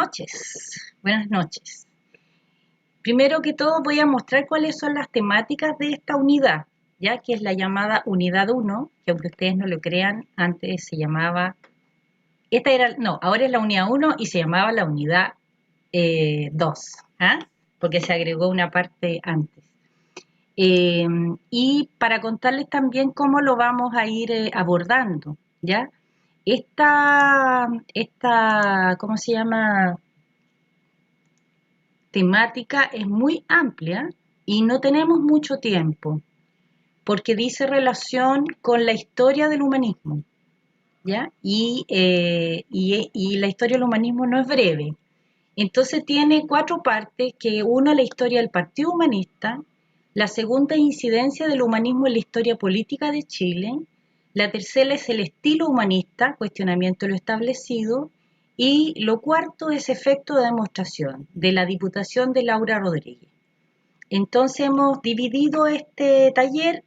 noches, buenas noches. Primero que todo voy a mostrar cuáles son las temáticas de esta unidad, ya que es la llamada unidad 1, que aunque ustedes no lo crean, antes se llamaba, ahora es la unidad 1 y se llamaba la unidad 2, porque se agregó una parte antes. Y para contarles también cómo lo vamos a ir abordando, ¿ya? Esta, ¿cómo se llama? Temática es muy amplia y no tenemos mucho tiempo, porque dice relación con la historia del humanismo, ¿ya? Y la historia del humanismo no es breve. Entonces tiene 4 partes, que una la historia del Partido Humanista, la segunda incidencia del humanismo en la historia política de Chile, la tercera es el estilo humanista, cuestionamiento de lo establecido, y lo cuarto es efecto de demostración, de la Diputación de Laura Rodríguez. Entonces hemos dividido este taller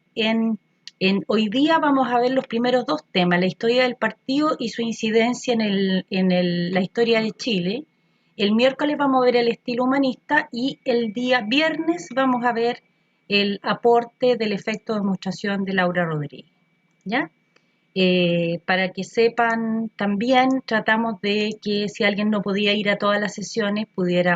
hoy día vamos a ver los primeros 2 temas, la historia del partido y su incidencia en la historia de Chile. El miércoles vamos a ver el estilo humanista y el día viernes vamos a ver el aporte del efecto de demostración de Laura Rodríguez, ¿ya? Para que sepan, también tratamos de que si alguien no podía ir a todas las sesiones, pudiera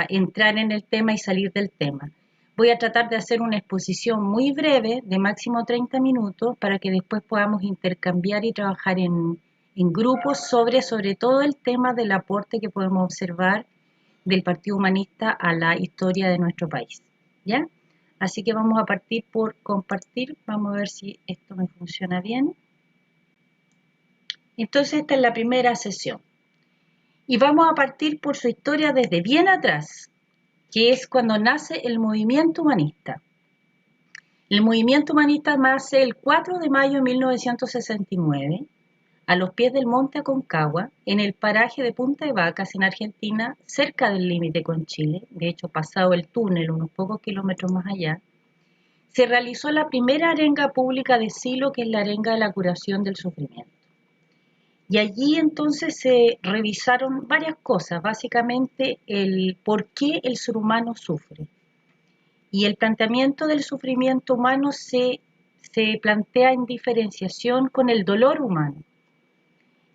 entrar en el tema y salir del tema. Voy a tratar de hacer una exposición muy breve, de máximo 30 minutos, para que después podamos intercambiar y trabajar en grupos sobre todo el tema del aporte que podemos observar del Partido Humanista a la historia de nuestro país, ¿ya? Así que vamos a partir por compartir. Vamos a ver si esto me funciona bien. Entonces esta es la primera sesión. Y vamos a partir por su historia desde bien atrás, que es cuando nace el movimiento humanista. El movimiento humanista nace el 4 de mayo de 1969, a los pies del monte Aconcagua, en el paraje de Punta de Vacas, en Argentina, cerca del límite con Chile, de hecho pasado el túnel, unos pocos kilómetros más allá. Se realizó la primera arenga pública de Silo, que es la arenga de la curación del sufrimiento. Y allí entonces se revisaron varias cosas, básicamente el por qué el ser humano sufre. Y el planteamiento del sufrimiento humano se plantea en diferenciación con el dolor humano.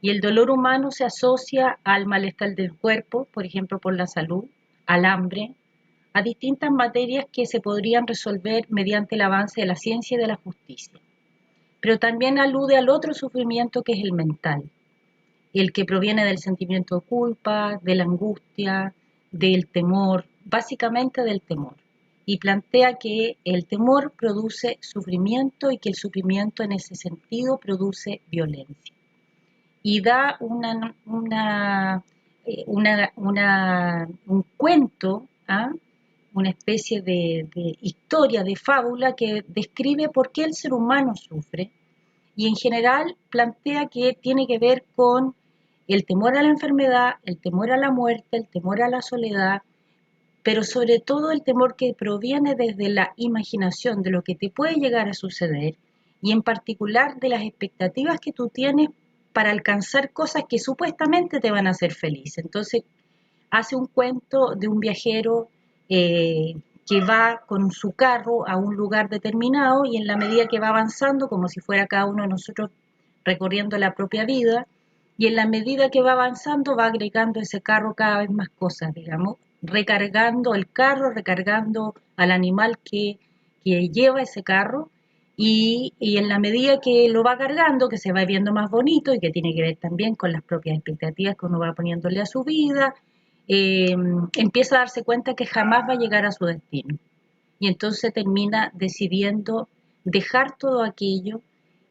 Y el dolor humano se asocia al malestar del cuerpo, por ejemplo por la salud, al hambre, a distintas materias que se podrían resolver mediante el avance de la ciencia y de la justicia. Pero también alude al otro sufrimiento, que es el mental, el que proviene del sentimiento de culpa, de la angustia, del temor, básicamente del temor. Y plantea que el temor produce sufrimiento y que el sufrimiento en ese sentido produce violencia. Y da un cuento, una especie de historia, de fábula que describe por qué el ser humano sufre, y en general plantea que tiene que ver con el temor a la enfermedad, el temor a la muerte, el temor a la soledad, pero sobre todo el temor que proviene desde la imaginación de lo que te puede llegar a suceder, y en particular de las expectativas que tú tienes para alcanzar cosas que supuestamente te van a hacer feliz. Entonces hace un cuento de un viajero que va con su carro a un lugar determinado, y en la medida que va avanzando, como si fuera cada uno de nosotros recorriendo la propia vida, y en la medida que va avanzando va agregando ese carro cada vez más cosas, digamos, recargando el carro, recargando al animal que lleva ese carro, y en la medida que lo va cargando, que se va viendo más bonito y que tiene que ver también con las propias expectativas que uno va poniéndole a su vida, empieza a darse cuenta que jamás va a llegar a su destino. Y entonces termina decidiendo dejar todo aquello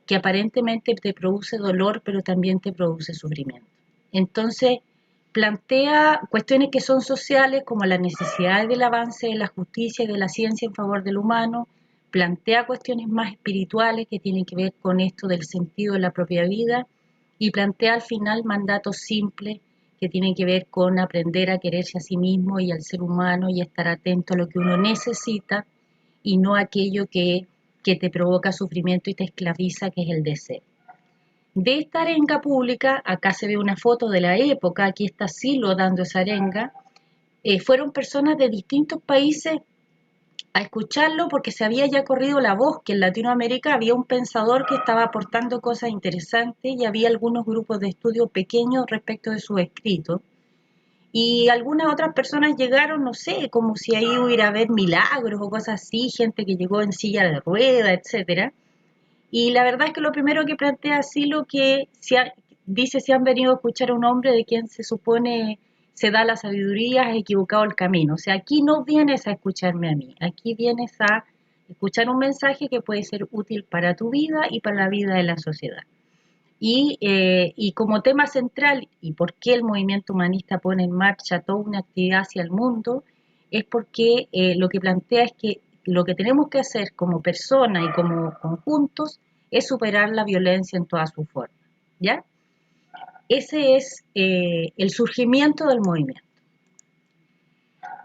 que aparentemente te produce dolor, pero también te produce sufrimiento. Entonces plantea cuestiones que son sociales, como la necesidad del avance de la justicia y de la ciencia en favor del humano, plantea cuestiones más espirituales que tienen que ver con esto del sentido de la propia vida, y plantea al final mandatos simples que tienen que ver con aprender a quererse a sí mismo y al ser humano, y estar atento a lo que uno necesita y no aquello que te provoca sufrimiento y te esclaviza, que es el deseo. De esta arenga pública, acá se ve una foto de la época, aquí está Silo dando esa arenga, fueron personas de distintos países a escucharlo porque se había ya corrido la voz que en Latinoamérica había un pensador que estaba aportando cosas interesantes y había algunos grupos de estudio pequeños respecto de sus escritos. Y algunas otras personas llegaron, no sé, como si ahí hubiera a haber milagros o cosas así, gente que llegó en silla de rueda, etcétera. Y la verdad es que lo primero que plantea Silo que dice si han venido a escuchar a un hombre de quien se supone se da la sabiduría, has equivocado el camino. O sea, aquí no vienes a escucharme a mí, aquí vienes a escuchar un mensaje que puede ser útil para tu vida y para la vida de la sociedad. Y como tema central, y por qué el movimiento humanista pone en marcha toda una actividad hacia el mundo, es porque lo que plantea es que lo que tenemos que hacer como personas y como conjuntos es superar la violencia en todas sus formas. ¿Ya? Ese es el surgimiento del movimiento.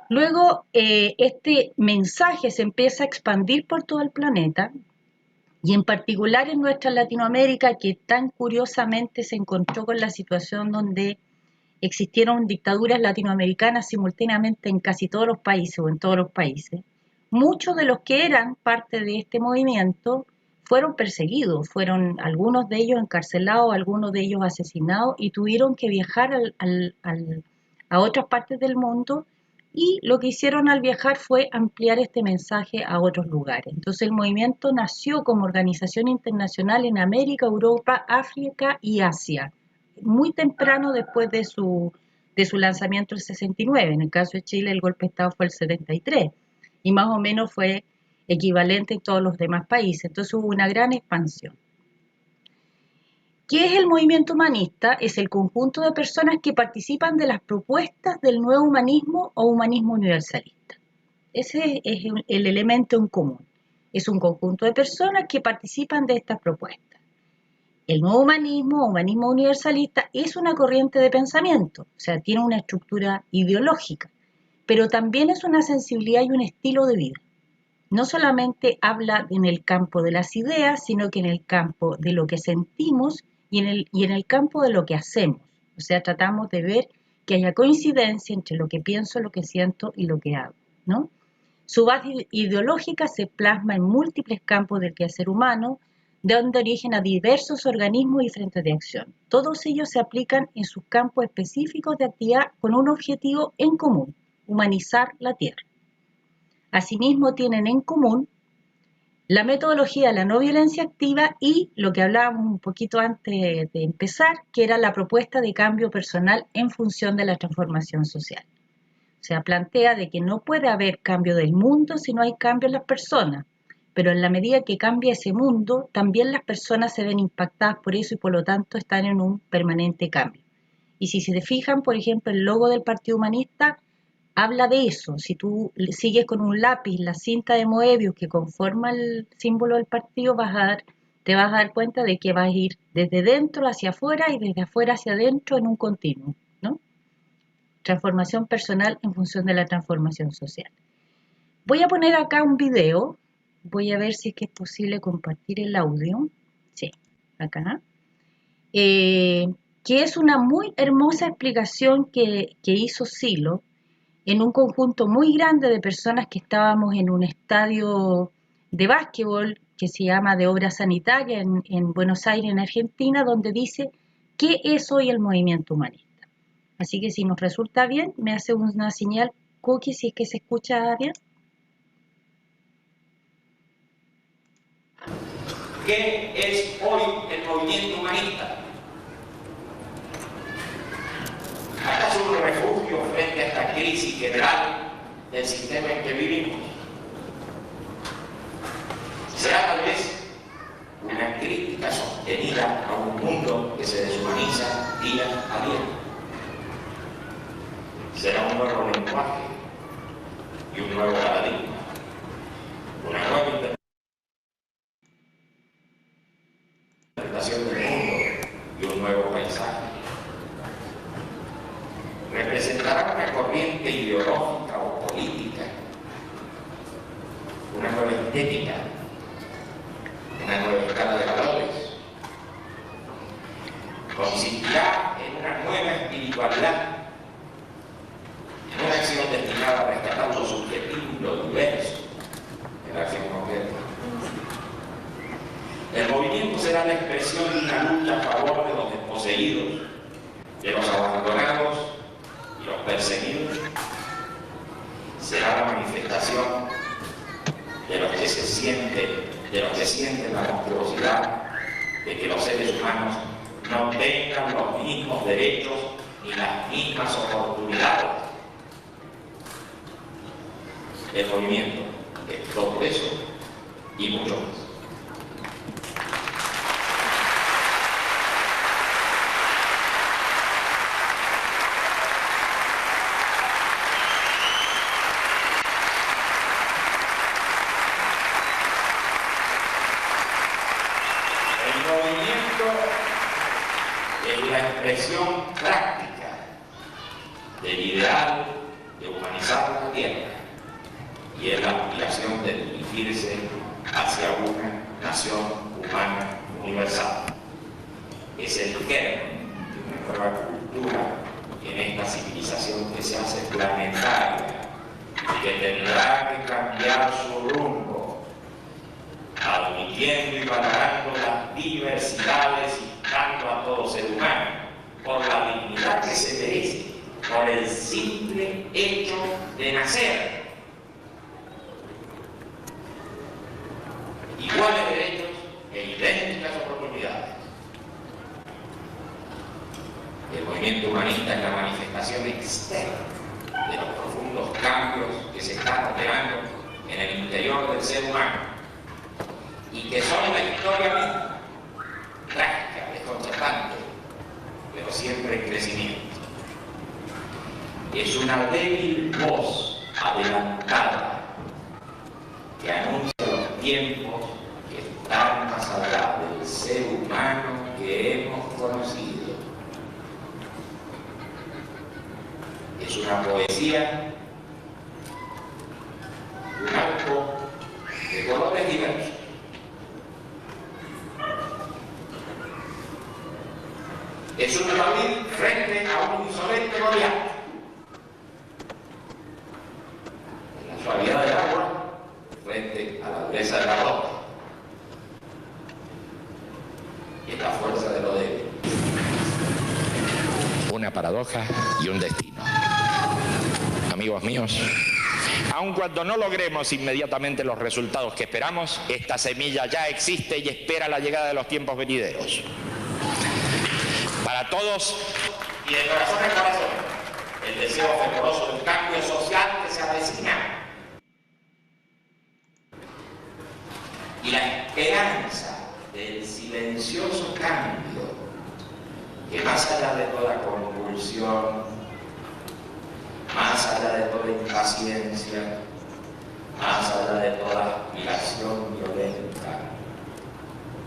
Luego, este mensaje se empieza a expandir por todo el planeta, y en particular en nuestra Latinoamérica, que tan curiosamente se encontró con la situación donde existieron dictaduras latinoamericanas simultáneamente en casi todos los países o en todos los países, muchos de los que eran parte de este movimiento fueron perseguidos, fueron algunos de ellos encarcelados, algunos de ellos asesinados y tuvieron que viajar a otras partes del mundo, y lo que hicieron al viajar fue ampliar este mensaje a otros lugares. Entonces el movimiento nació como organización internacional en América, Europa, África y Asia, muy temprano después de su lanzamiento el 69. En el caso de Chile el golpe de Estado fue el 73 y más o menos fue equivalente en todos los demás países. Entonces hubo una gran expansión. ¿Qué es el movimiento humanista? Es el conjunto de personas que participan de las propuestas del nuevo humanismo o humanismo universalista. Ese es el elemento en común. Es un conjunto de personas que participan de estas propuestas. El nuevo humanismo o humanismo universalista es una corriente de pensamiento, o sea, tiene una estructura ideológica, pero también es una sensibilidad y un estilo de vida. No solamente habla en el campo de las ideas, sino que en el campo de lo que sentimos y en el campo de lo que hacemos. O sea, tratamos de ver que haya coincidencia entre lo que pienso, lo que siento y lo que hago, ¿no? Su base ideológica se plasma en múltiples campos del quehacer humano, dando origen a diversos organismos y frentes de acción. Todos ellos se aplican en sus campos específicos de actividad con un objetivo en común: humanizar la Tierra. Asimismo, tienen en común la metodología de la no violencia activa y lo que hablábamos un poquito antes de empezar, que era la propuesta de cambio personal en función de la transformación social. O sea, plantea de que no puede haber cambio del mundo si no hay cambio en las personas, pero en la medida que cambia ese mundo, también las personas se ven impactadas por eso y por lo tanto están en un permanente cambio. Y si se fijan, por ejemplo, el logo del Partido Humanista habla de eso. Si tú sigues con un lápiz la cinta de Moebius que conforma el símbolo del partido, te vas a dar cuenta de que vas a ir desde dentro hacia afuera y desde afuera hacia adentro en un continuo, ¿no? Transformación personal en función de la transformación social. Voy a poner acá un video. Voy a ver si es que es posible compartir el audio. Sí, acá. Que es una muy hermosa explicación que hizo Silo en un conjunto muy grande de personas que estábamos en un estadio de básquetbol que se llama de Obra Sanitaria en Buenos Aires, en Argentina, donde dice qué es hoy el movimiento humanista. Así que si nos resulta bien, me hace una señal, Cookie, si es que se escucha bien. ¿Qué es hoy el movimiento humanista? ¿Acaso un refugio frente a esta crisis general del sistema en que vivimos? ¿Será tal vez una crítica sostenida a un mundo que se deshumaniza día a día? ¿Será un nuevo lenguaje y un nuevo paradigma? Una nueva interpretación del mundo y un nuevo paisaje. Representará una corriente ideológica o política, una nueva estética, una nueva escala de valores. será la expresión de una lucha a favor de los desposeídos, de los abandonados y los perseguidos. Será la manifestación de los que sienten la monstruosidad de que los seres humanos no tengan los mismos derechos ni las mismas oportunidades. El movimiento es todo eso y mucho más. La expresión práctica del ideal de humanizar la tierra y es la aspiración de dirigirse hacia una nación humana universal. Es el germen de una nueva cultura en esta civilización que se hace planetaria y que tendrá que cambiar su rumbo, admitiendo y valorando las diversidades y dando a todo ser humano por la dignidad que se merece, por el simple hecho de nacer. Iguales derechos e idénticas oportunidades. El movimiento humanista es la manifestación externa de los profundos cambios que se están operando en el interior del ser humano y que son la historia misma, trágica, desconcertante, pero siempre en crecimiento. Es una débil voz adelantada que anuncia los tiempos que están más allá del ser humano que hemos conocido. Es una poesía, un arco de colores diversos. Es un David frente a un insolente Goliat. La suavidad del agua frente a la dureza de la roca. Y es la fuerza de lo débil. Una paradoja y un destino. Amigos míos, aun cuando no logremos inmediatamente los resultados que esperamos, esta semilla ya existe y espera la llegada de los tiempos venideros. Para todos y de corazón en corazón, el deseo fervoroso de un cambio social que se avecina y la esperanza del silencioso cambio que más allá de toda convulsión, más allá de toda impaciencia, más allá de toda aspiración violenta,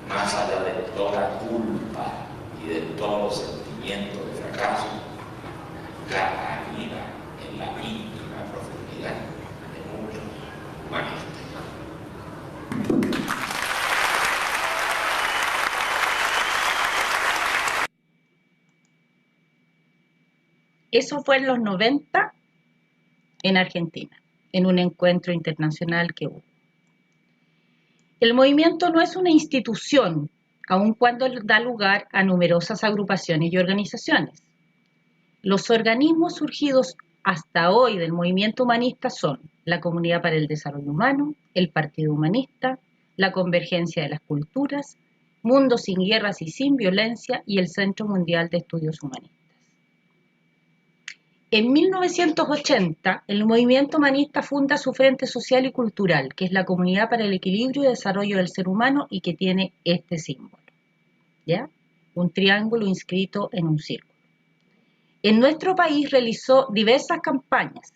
más allá de toda culpa y de todo sentimiento de fracaso, la anida en la íntima profundidad de muchos humanistas. Eso fue en los 90 en Argentina, en un encuentro internacional que hubo. El movimiento no es una institución, aun cuando da lugar a numerosas agrupaciones y organizaciones. Los organismos surgidos hasta hoy del movimiento humanista son la Comunidad para el Desarrollo Humano, el Partido Humanista, la Convergencia de las Culturas, Mundo sin Guerras y sin Violencia y el Centro Mundial de Estudios Humanistas. En 1980, el movimiento humanista funda su Frente Social y Cultural, que es la Comunidad para el Equilibrio y Desarrollo del Ser Humano y que tiene este símbolo, ¿ya? Un triángulo inscrito en un círculo. En nuestro país realizó diversas campañas.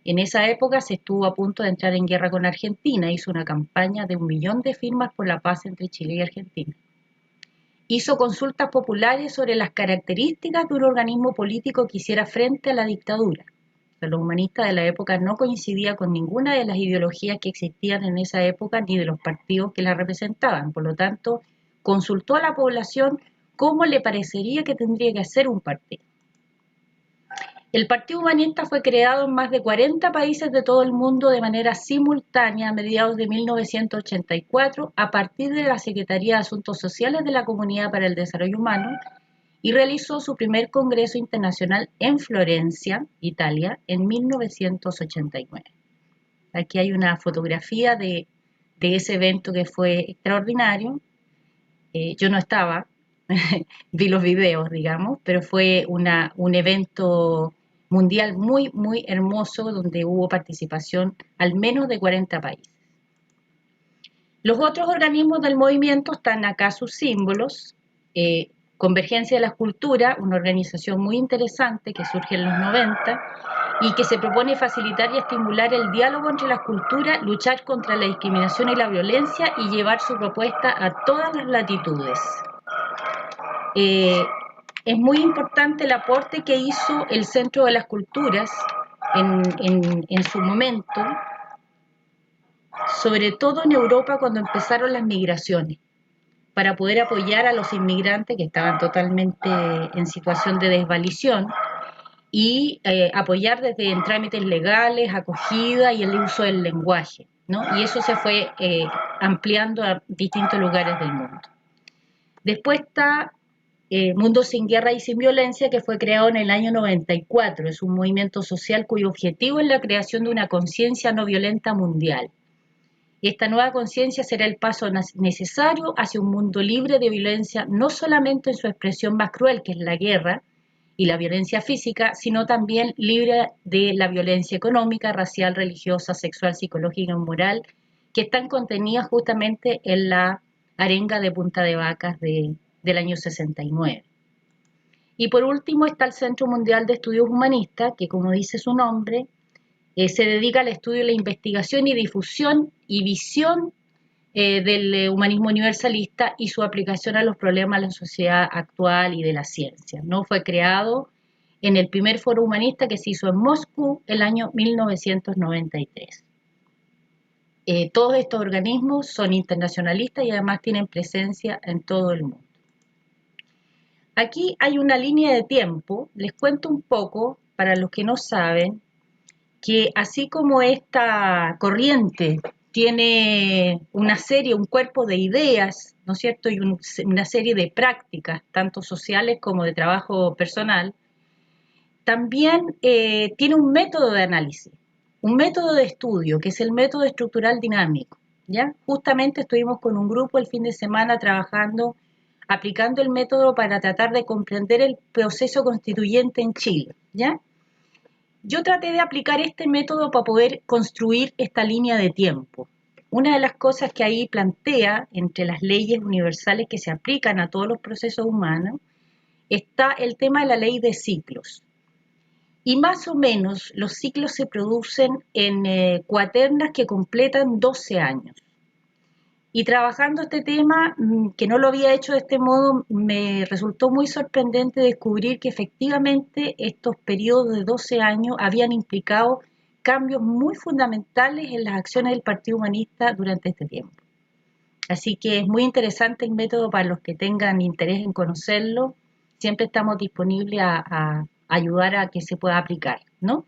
En esa época se estuvo a punto de entrar en guerra con Argentina, hizo una campaña de 1 millón de firmas por la paz entre Chile y Argentina. Hizo consultas populares sobre las características de un organismo político que hiciera frente a la dictadura. Los humanistas de la época no coincidían con ninguna de las ideologías que existían en esa época ni de los partidos que la representaban. Por lo tanto, consultó a la población cómo le parecería que tendría que hacer un partido. El Partido Humanista fue creado en más de 40 países de todo el mundo de manera simultánea a mediados de 1984 a partir de la Secretaría de Asuntos Sociales de la Comunidad para el Desarrollo Humano y realizó su primer congreso internacional en Florencia, Italia, en 1989. Aquí hay una fotografía de ese evento que fue extraordinario. Yo no estaba, vi los videos, digamos, pero fue un evento mundial muy, muy hermoso donde hubo participación al menos de 40 países. Los otros organismos del movimiento están acá sus símbolos. Convergencia de las Culturas, una organización muy interesante que surge en los 90 y que se propone facilitar y estimular el diálogo entre las culturas, luchar contra la discriminación y la violencia y llevar su propuesta a todas las latitudes. Es muy importante el aporte que hizo el Centro de las Culturas en su momento, sobre todo en Europa cuando empezaron las migraciones, para poder apoyar a los inmigrantes que estaban totalmente en situación de desvalición y apoyar desde en trámites legales, acogida y el uso del lenguaje, ¿no? Y eso se fue ampliando a distintos lugares del mundo. Después está Mundo sin Guerra y sin Violencia, que fue creado en el año 94. Es un movimiento social cuyo objetivo es la creación de una conciencia no violenta mundial. Esta nueva conciencia será el paso necesario hacia un mundo libre de violencia, no solamente en su expresión más cruel, que es la guerra y la violencia física, sino también libre de la violencia económica, racial, religiosa, sexual, psicológica y moral, que están contenidas justamente en la arenga de Punta de Vacas del año 69. Y por último está el Centro Mundial de Estudios Humanistas, que como dice su nombre, se dedica al estudio, la investigación y difusión y visión del humanismo universalista y su aplicación a los problemas de la sociedad actual y de la ciencia, ¿no? Fue creado en el primer foro humanista que se hizo en Moscú el año 1993. Todos estos organismos son internacionalistas y además tienen presencia en todo el mundo. Aquí hay una línea de tiempo, les cuento un poco, para los que no saben, que así como esta corriente tiene una serie, un cuerpo de ideas, ¿no es cierto?, y una serie de prácticas, tanto sociales como de trabajo personal, también tiene un método de análisis, un método de estudio, que es el método estructural dinámico, ¿ya? Justamente estuvimos con un grupo el fin de semana trabajando, aplicando el método para tratar de comprender el proceso constituyente en Chile, ¿ya? Yo traté de aplicar este método para poder construir esta línea de tiempo. Una de las cosas que ahí plantea, entre las leyes universales que se aplican a todos los procesos humanos, está el tema de la ley de ciclos. Y más o menos los ciclos se producen en cuaternas que completan 12 años. Y trabajando este tema, que no lo había hecho de este modo, me resultó muy sorprendente descubrir que efectivamente estos periodos de 12 años habían implicado cambios muy fundamentales en las acciones del Partido Humanista durante este tiempo. Así que es muy interesante el método para los que tengan interés en conocerlo. Siempre estamos disponibles a ayudar a que se pueda aplicar, ¿no?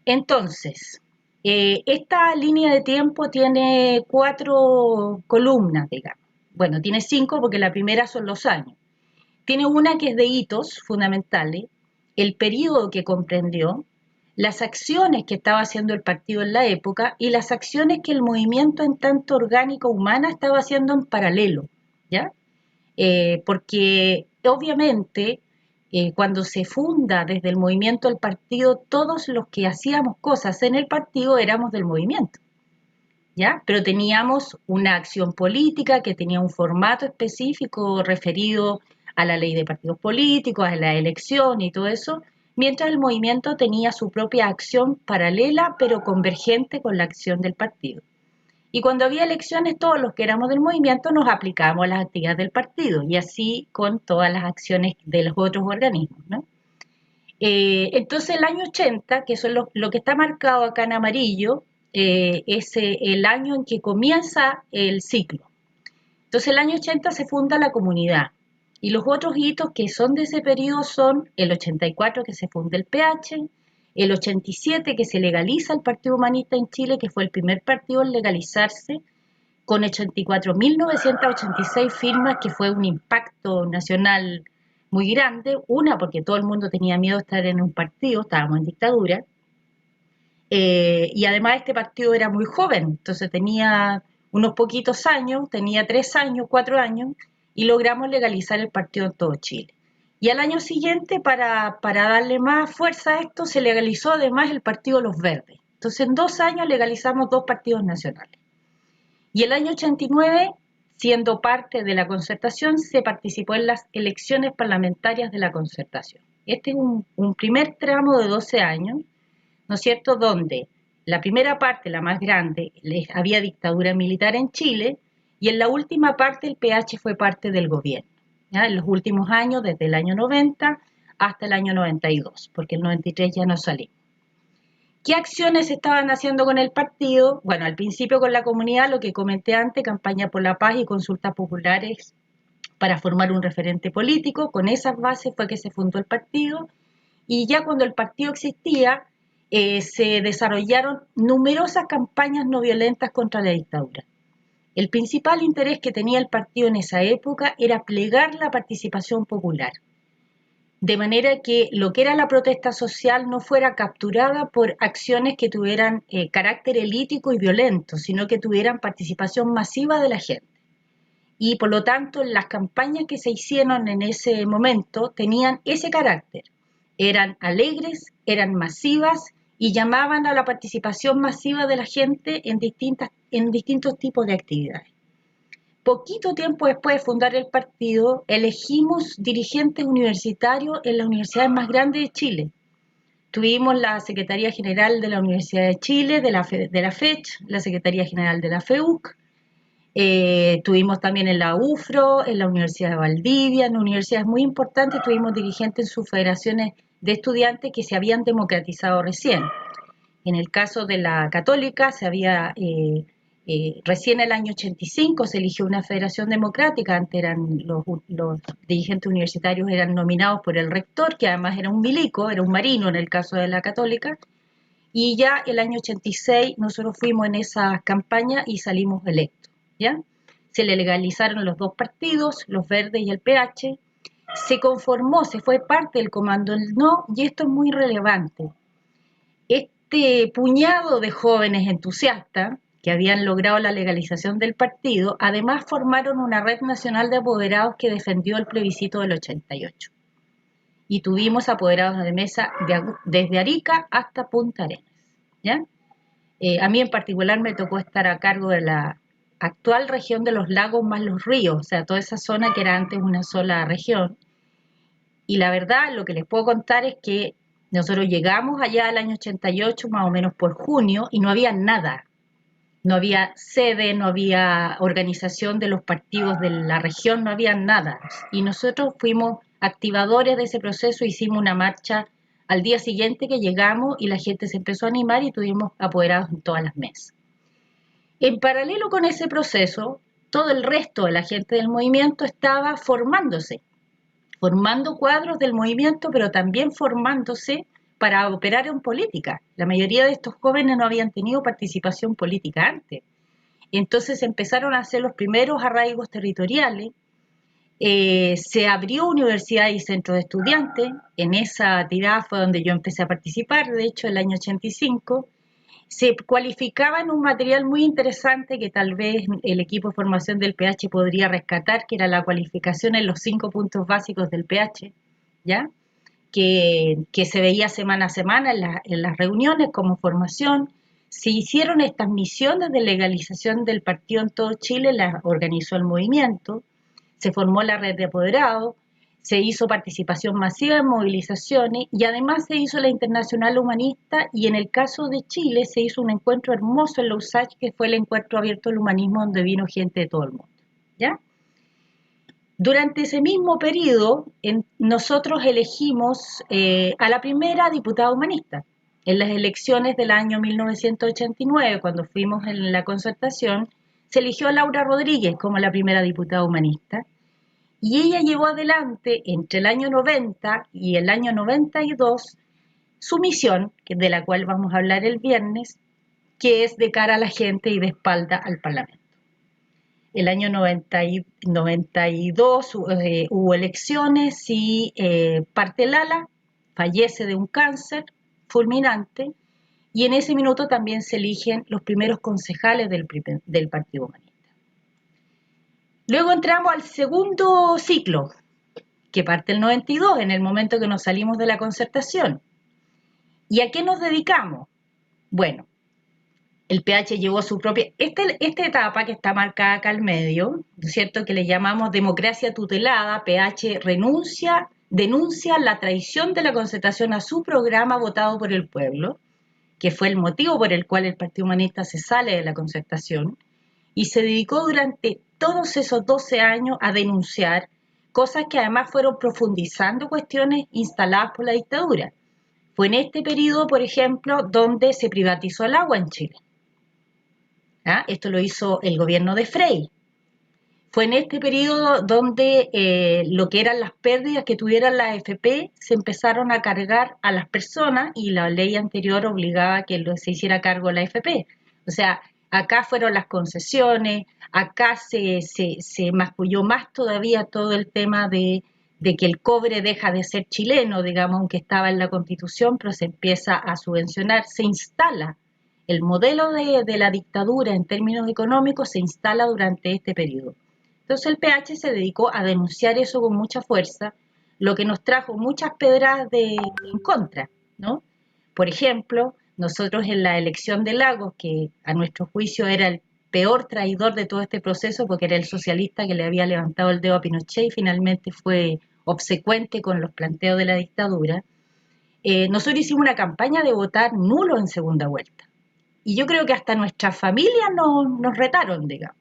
Entonces, esta línea de tiempo tiene 4 columnas, digamos. Bueno, tiene 5 porque la primera son los años. Tiene una que es de hitos fundamentales, el periodo que comprendió, las acciones que estaba haciendo el partido en la época y las acciones que el movimiento en tanto orgánico humana estaba haciendo en paralelo, ¿ya? Porque obviamente cuando se funda desde el movimiento del partido, todos los que hacíamos cosas en el partido éramos del movimiento, ¿ya? Pero teníamos una acción política que tenía un formato específico referido a la ley de partidos políticos, a la elección y todo eso, mientras el movimiento tenía su propia acción paralela pero convergente con la acción del partido. Y cuando había elecciones, todos los que éramos del movimiento nos aplicábamos a las actividades del partido y así con todas las acciones de los otros organismos, ¿no? Entonces el año 80, que eso es lo que está marcado acá en amarillo, es el año en que comienza el ciclo. Entonces el año 80 se funda la comunidad. Y los otros hitos que son de ese periodo son el 84 que se funda el PH, el 87 que se legaliza el Partido Humanista en Chile, que fue el primer partido en legalizarse, con 84.986 firmas, que fue un impacto nacional muy grande, una porque todo el mundo tenía miedo de estar en un partido, estábamos en dictadura, y además este partido era muy joven, entonces tenía unos poquitos años, tenía 3 años, 4 años, y logramos legalizar el partido en todo Chile. Y al año siguiente, para darle más fuerza a esto, se legalizó además el partido Los Verdes. Entonces en 2 años legalizamos 2 partidos nacionales. Y el año 89, siendo parte de la Concertación, se participó en las elecciones parlamentarias de la Concertación. Este es un primer tramo de 12 años, ¿no es cierto?, donde la primera parte, la más grande, había dictadura militar en Chile, y en la última parte el PH fue parte del gobierno, ¿ya? En los últimos años, desde el año 90 hasta el año 92, porque el 93 ya no salimos. ¿Qué acciones se estaban haciendo con el partido? Bueno, al principio con la comunidad, lo que comenté antes, campaña por la paz y consultas populares para formar un referente político. Con esas bases fue que se fundó el partido, y ya cuando el partido existía, se desarrollaron numerosas campañas no violentas contra la dictadura. El principal interés que tenía el partido en esa época era plegar la participación popular, de manera que lo que era la protesta social no fuera capturada por acciones que tuvieran carácter elítico y violento, sino que tuvieran participación masiva de la gente. Y por lo tanto, las campañas que se hicieron en ese momento tenían ese carácter. Eran alegres, eran masivas y llamaban a la participación masiva de la gente en distintos tipos de actividades. Poquito tiempo después de fundar el partido, elegimos dirigentes universitarios en las universidades más grandes de Chile. Tuvimos la Secretaría General de la Universidad de Chile, de la FECH, la Secretaría General de la FEUC, tuvimos también en la UFRO, en la Universidad de Valdivia, en universidades muy importantes, tuvimos dirigentes en sus federaciones de estudiantes que se habían democratizado recién. En el caso de la Católica, recién en el año 85 se eligió una federación democrática. Antes eran los dirigentes universitarios eran nominados por el rector, que además era un milico, era un marino en el caso de la Católica, y ya el año 86 nosotros fuimos en esa campaña y salimos electos, ¿ya? Se le legalizaron los 2 partidos, los Verdes y el PH, se conformó, se fue parte del Comando del No, y esto es muy relevante. Este puñado de jóvenes entusiastas que habían logrado la legalización del partido, además formaron una red nacional de apoderados que defendió el plebiscito del 88. Y tuvimos apoderados de mesa desde Arica hasta Punta Arenas, ¿ya? A mí en particular me tocó estar a cargo de la actual región de los lagos más los ríos, o sea, toda esa zona que era antes una sola región. Y la verdad, lo que les puedo contar es que nosotros llegamos allá al año 88, más o menos por junio, y no había nada. No había sede, no había organización de los partidos de la región, no había nada. Y nosotros fuimos activadores de ese proceso, hicimos una marcha al día siguiente que llegamos y la gente se empezó a animar y tuvimos apoderados en todas las mesas. En paralelo con ese proceso, todo el resto de la gente del movimiento estaba formándose, formando cuadros del movimiento, pero también formándose para operar en política. La mayoría de estos jóvenes no habían tenido participación política antes. Entonces empezaron a hacer los primeros arraigos territoriales, se abrió universidad y centro de estudiantes. En esa tirada fue donde yo empecé a participar, de hecho el año 85. Se cualificaba en un material muy interesante que tal vez el equipo de formación del PH podría rescatar, que era la cualificación en los 5 puntos básicos del PH, ¿ya? Que se veía semana a semana en las reuniones como formación. Se hicieron estas misiones de legalización del partido en todo Chile, las organizó el movimiento, se formó la red de apoderados, se hizo participación masiva en movilizaciones y además se hizo la Internacional Humanista, y en el caso de Chile se hizo un encuentro hermoso en la USACH, que fue el encuentro abierto al humanismo, donde vino gente de todo el mundo, ¿ya? Durante ese mismo periodo, nosotros elegimos a la primera diputada humanista. En las elecciones del año 1989, cuando fuimos en la Concertación, se eligió a Laura Rodríguez como la primera diputada humanista. Y ella llevó adelante entre el año 90 y el año 92 su misión, de la cual vamos a hablar el viernes, que es de cara a la gente y de espalda al Parlamento. El año 92 hubo elecciones y Partelala fallece de un cáncer fulminante y en ese minuto también se eligen los primeros concejales del Partido Humanista. Luego entramos al segundo ciclo, que parte el 92, en el momento que nos salimos de la concertación. ¿Y a qué nos dedicamos? Bueno, el PH llevó su propia... Esta etapa que está marcada acá al medio, ¿no es cierto?, que le llamamos democracia tutelada, PH denuncia la traición de la concertación a su programa votado por el pueblo, que fue el motivo por el cual el Partido Humanista se sale de la concertación, y se dedicó durante todos esos 12 años a denunciar cosas que además fueron profundizando cuestiones instaladas por la dictadura. Fue en este periodo, por ejemplo, donde se privatizó el agua en Chile. ¿Ah? Esto lo hizo el gobierno de Frei. Fue en este periodo donde lo que eran las pérdidas que tuvieran las AFP se empezaron a cargar a las personas y la ley anterior obligaba a que se hiciera cargo la AFP. O sea, acá fueron las concesiones, acá se masculló más todavía todo el tema de que el cobre deja de ser chileno, digamos, aunque estaba en la Constitución, pero se empieza a subvencionar, se instala. El modelo de la dictadura en términos económicos se instala durante este periodo. Entonces el PH se dedicó a denunciar eso con mucha fuerza, lo que nos trajo muchas pedradas en contra, ¿no? Por ejemplo, nosotros en la elección de Lagos, que a nuestro juicio era el peor traidor de todo este proceso, porque era el socialista que le había levantado el dedo a Pinochet y finalmente fue obsecuente con los planteos de la dictadura, nosotros hicimos una campaña de votar nulo en segunda vuelta. Y yo creo que hasta nuestras familias nos retaron, digamos.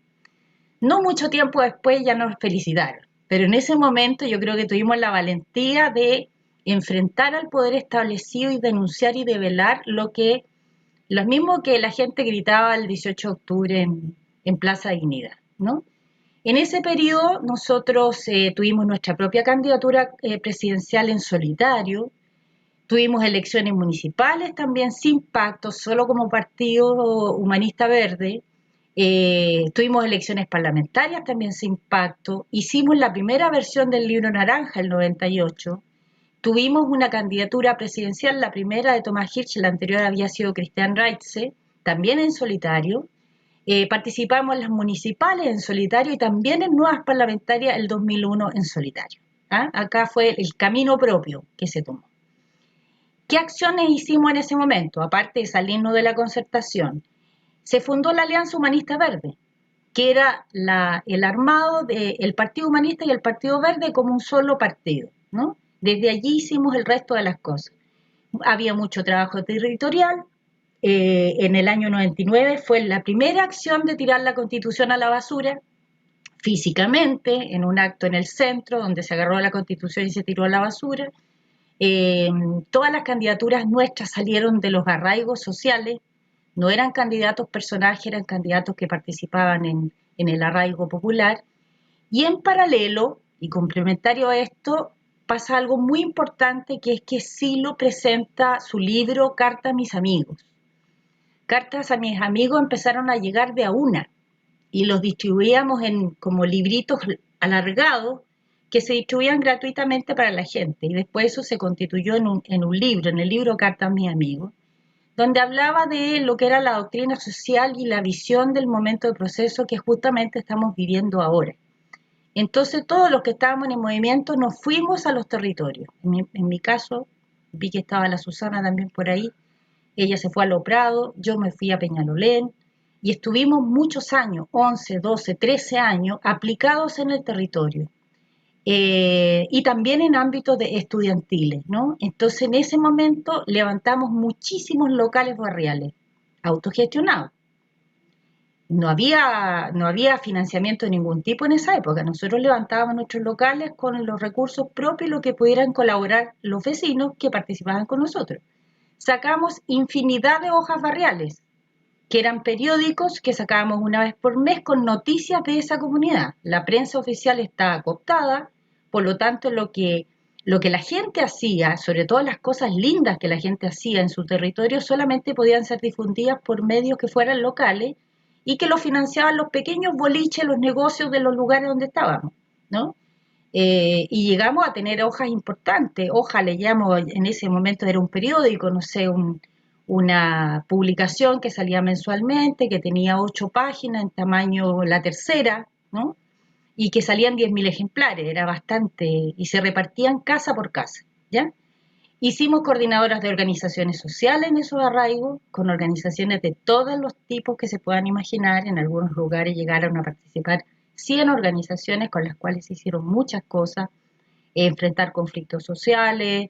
No mucho tiempo después ya nos felicitaron, pero en ese momento yo creo que tuvimos la valentía de enfrentar al poder establecido y denunciar y develar lo mismo que la gente gritaba el 18 de octubre en Plaza Dignidad, ¿no? En ese periodo nosotros tuvimos nuestra propia candidatura presidencial en solitario, tuvimos elecciones municipales también sin pacto, solo como Partido Humanista Verde. Tuvimos elecciones parlamentarias también sin pacto, hicimos la primera versión del libro naranja el 98, tuvimos una candidatura presidencial, la primera de Tomás Hirsch, la anterior había sido Cristian Reitze, también en solitario, participamos en las municipales en solitario y también en nuevas parlamentarias el 2001 en solitario. ¿Ah? Acá fue el camino propio que se tomó. ¿Qué acciones hicimos en ese momento? Aparte de salirnos de la concertación, se fundó la Alianza Humanista Verde, que era el armado del Partido Humanista y el Partido Verde como un solo partido, ¿no? Desde allí hicimos el resto de las cosas. Había mucho trabajo territorial. En el año 99 fue la primera acción de tirar la Constitución a la basura, físicamente, en un acto en el centro, donde se agarró la Constitución y se tiró a la basura. Todas las candidaturas nuestras salieron de los arraigos sociales, no eran candidatos personajes, eran candidatos que participaban en el arraigo popular. Y en paralelo, y complementario a esto, pasa algo muy importante, que es que Silo presenta su libro Carta a mis amigos. Cartas a mis amigos empezaron a llegar de a una, y los distribuíamos como libritos alargados, que se distribuían gratuitamente para la gente, y después eso se constituyó en un libro, en el libro Carta a mis amigos, donde hablaba de lo que era la doctrina social y la visión del momento de proceso que justamente estamos viviendo ahora. Entonces todos los que estábamos en el movimiento nos fuimos a los territorios. En mi caso, vi que estaba la Susana también por ahí, ella se fue a Lo Prado, yo me fui a Peñalolén, y estuvimos muchos años, 11, 12, 13 años, aplicados en el territorio. Y también en ámbitos estudiantiles, ¿no? Entonces en ese momento levantamos muchísimos locales barriales, autogestionados. No había financiamiento de ningún tipo en esa época. Nosotros levantábamos nuestros locales con los recursos propios, lo que pudieran colaborar los vecinos que participaban con nosotros. Sacamos infinidad de hojas barriales, que eran periódicos que sacábamos una vez por mes con noticias de esa comunidad. La prensa oficial estaba cooptada, por lo tanto lo que la gente hacía, sobre todo las cosas lindas que la gente hacía en su territorio, solamente podían ser difundidas por medios que fueran locales y que lo financiaban los pequeños boliches, los negocios de los lugares donde estábamos, ¿no? Y llegamos a tener hojas importantes, hoja le llamo, en ese momento era un periódico, no sé, una publicación que salía mensualmente, que tenía 8 páginas en tamaño la tercera, ¿no? Y que salían 10.000 ejemplares, era bastante, y se repartían casa por casa, ¿ya? Hicimos coordinadoras de organizaciones sociales en esos arraigos, con organizaciones de todos los tipos que se puedan imaginar. En algunos lugares llegaron a participar 100 organizaciones con las cuales se hicieron muchas cosas, enfrentar conflictos sociales,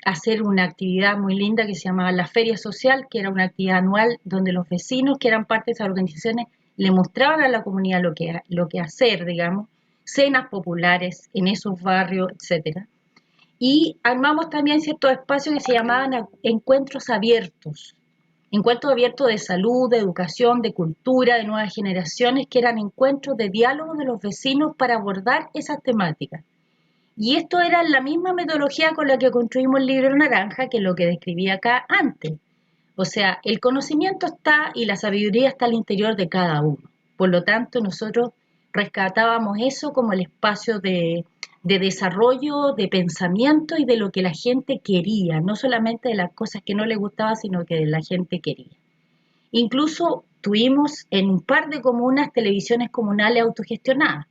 hacer una actividad muy linda que se llamaba la Feria Social, que era una actividad anual donde los vecinos que eran parte de esas organizaciones le mostraban a la comunidad lo que hacer, digamos, cenas populares en esos barrios, etcétera. Y armamos también ciertos espacios que se llamaban encuentros abiertos de salud, de educación, de cultura, de nuevas generaciones, que eran encuentros de diálogo de los vecinos para abordar esas temáticas. Y esto era la misma metodología con la que construimos el libro naranja, que es lo que describí acá antes. O sea, el conocimiento está y la sabiduría está al interior de cada uno. Por lo tanto, nosotros rescatábamos eso como el espacio de desarrollo, de pensamiento y de lo que la gente quería, no solamente de las cosas que no le gustaban, sino que la gente quería. Incluso tuvimos en un par de comunas televisiones comunales autogestionadas.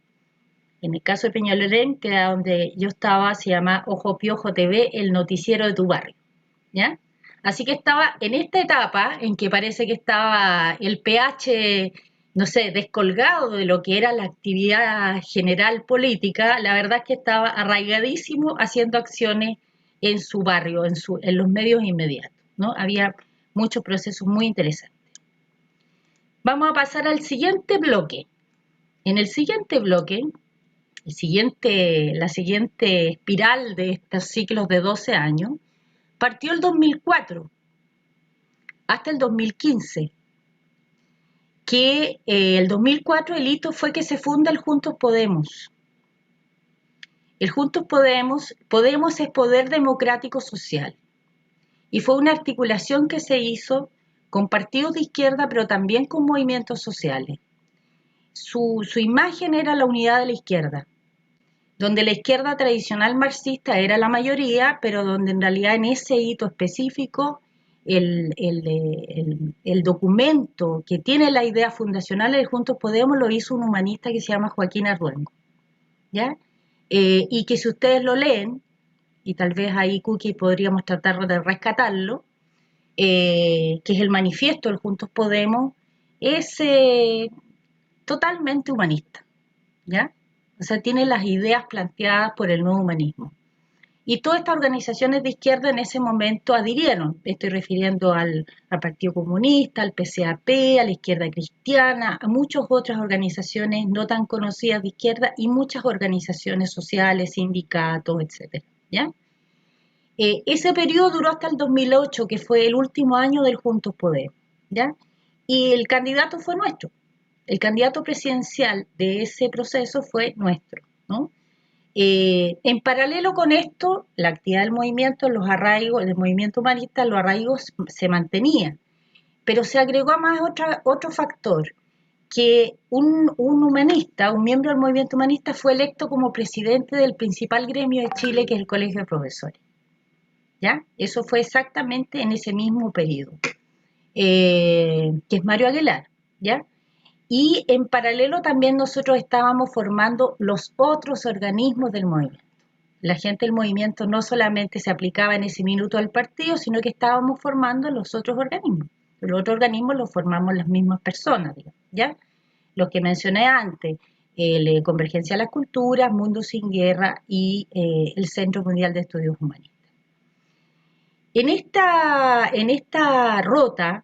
En el caso de Peñalolén, que era donde yo estaba, se llama Ojo Piojo TV, el noticiero de tu barrio, ¿ya? Así que estaba en esta etapa en que parece que estaba el pH, no sé, descolgado de lo que era la actividad general política. La verdad es que estaba arraigadísimo haciendo acciones en su barrio, en los medios inmediatos, ¿no? Había muchos procesos muy interesantes. Vamos a pasar al siguiente bloque. En el siguiente bloque, la siguiente espiral de estos ciclos de 12 años, partió el 2004 hasta el 2015, que el 2004 el hito fue que se funda el Juntos Podemos. El Juntos Podemos es poder democrático social, y fue una articulación que se hizo con partidos de izquierda, pero también con movimientos sociales. Su imagen era la unidad de la izquierda, donde la izquierda tradicional marxista era la mayoría, pero donde en realidad en ese hito específico el documento que tiene la idea fundacional de Juntos Podemos lo hizo un humanista que se llama Joaquín Arruengo, ¿ya? Y que si ustedes lo leen, y tal vez ahí Cookie podríamos tratar de rescatarlo, que es el manifiesto del Juntos Podemos, es totalmente humanista, ¿ya? O sea, tiene las ideas planteadas por el nuevo humanismo. Y todas estas organizaciones de izquierda en ese momento adhirieron. Estoy refiriendo al Partido Comunista, al PCAP, a la Izquierda Cristiana, a muchas otras organizaciones no tan conocidas de izquierda y muchas organizaciones sociales, sindicatos, etc. ¿Ya? Ese periodo duró hasta el 2008, que fue el último año del Juntos Podemos, ¿ya? Y el candidato fue nuestro. El candidato presidencial de ese proceso fue nuestro, ¿no? En paralelo con esto, la actividad del movimiento, los arraigos, del movimiento humanista, los arraigos se mantenían, pero se agregó más otro factor, que un humanista, un miembro del movimiento humanista fue electo como presidente del principal gremio de Chile, que es el Colegio de Profesores, ¿ya? Eso fue exactamente en ese mismo periodo, que es Mario Aguilar, ¿ya? Y en paralelo también nosotros estábamos formando los otros organismos del movimiento. La gente del movimiento no solamente se aplicaba en ese minuto al partido, sino que estábamos formando los otros organismos. Los otros organismos los formamos las mismas personas, digamos, ¿ya? Los que mencioné antes, Convergencia a las Culturas, Mundo Sin Guerra y el Centro Mundial de Estudios Humanistas. En esta rota,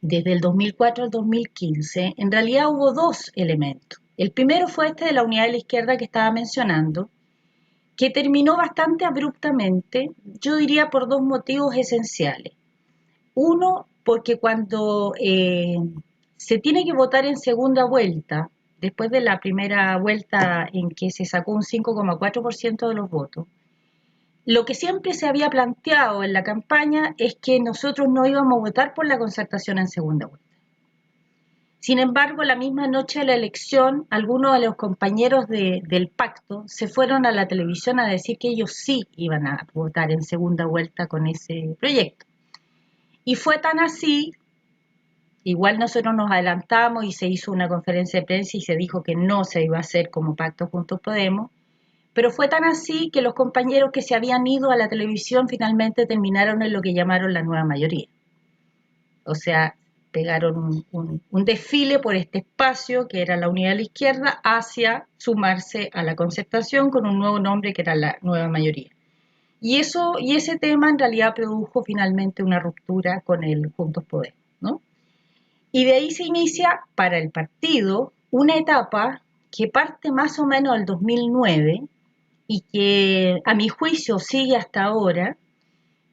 desde el 2004 al 2015, en realidad hubo dos elementos. El primero fue este de la unidad de la izquierda que estaba mencionando, que terminó bastante abruptamente, yo diría por dos motivos esenciales. Uno, porque cuando se tiene que votar en segunda vuelta, después de la primera vuelta en que se sacó un 5,4% de los votos, lo que siempre se había planteado en la campaña es que nosotros no íbamos a votar por la concertación en segunda vuelta. Sin embargo, la misma noche de la elección, algunos de los compañeros del pacto se fueron a la televisión a decir que ellos sí iban a votar en segunda vuelta con ese proyecto. Y fue tan así, igual nosotros nos adelantamos y se hizo una conferencia de prensa y se dijo que no se iba a hacer como Pacto Juntos Podemos, pero fue tan así que los compañeros que se habían ido a la televisión finalmente terminaron en lo que llamaron la nueva mayoría. O sea, pegaron un desfile por este espacio que era la unidad de la izquierda hacia sumarse a la concertación con un nuevo nombre que era la nueva mayoría. Y ese tema en realidad produjo finalmente una ruptura con el Juntos Podemos, ¿no? Y de ahí se inicia para el partido una etapa que parte más o menos del 2009 y que a mi juicio sigue hasta ahora,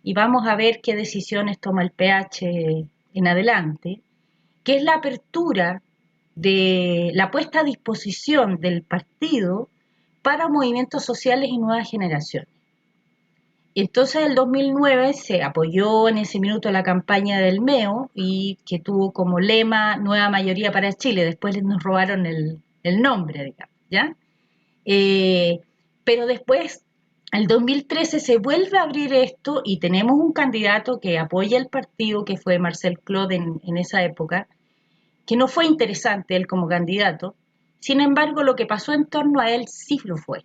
y vamos a ver qué decisiones toma el PH en adelante, que es la apertura de la puesta a disposición del partido para movimientos sociales y nuevas generaciones. Entonces, en el 2009 se apoyó en ese minuto la campaña del MEO y que tuvo como lema Nueva Mayoría para Chile. Después nos robaron el nombre, digamos, ¿ya? Pero después, en el 2013 se vuelve a abrir esto y tenemos un candidato que apoya el partido, que fue Marcel Claude en esa época, que no fue interesante él como candidato. Sin embargo, lo que pasó en torno a él sí lo fue.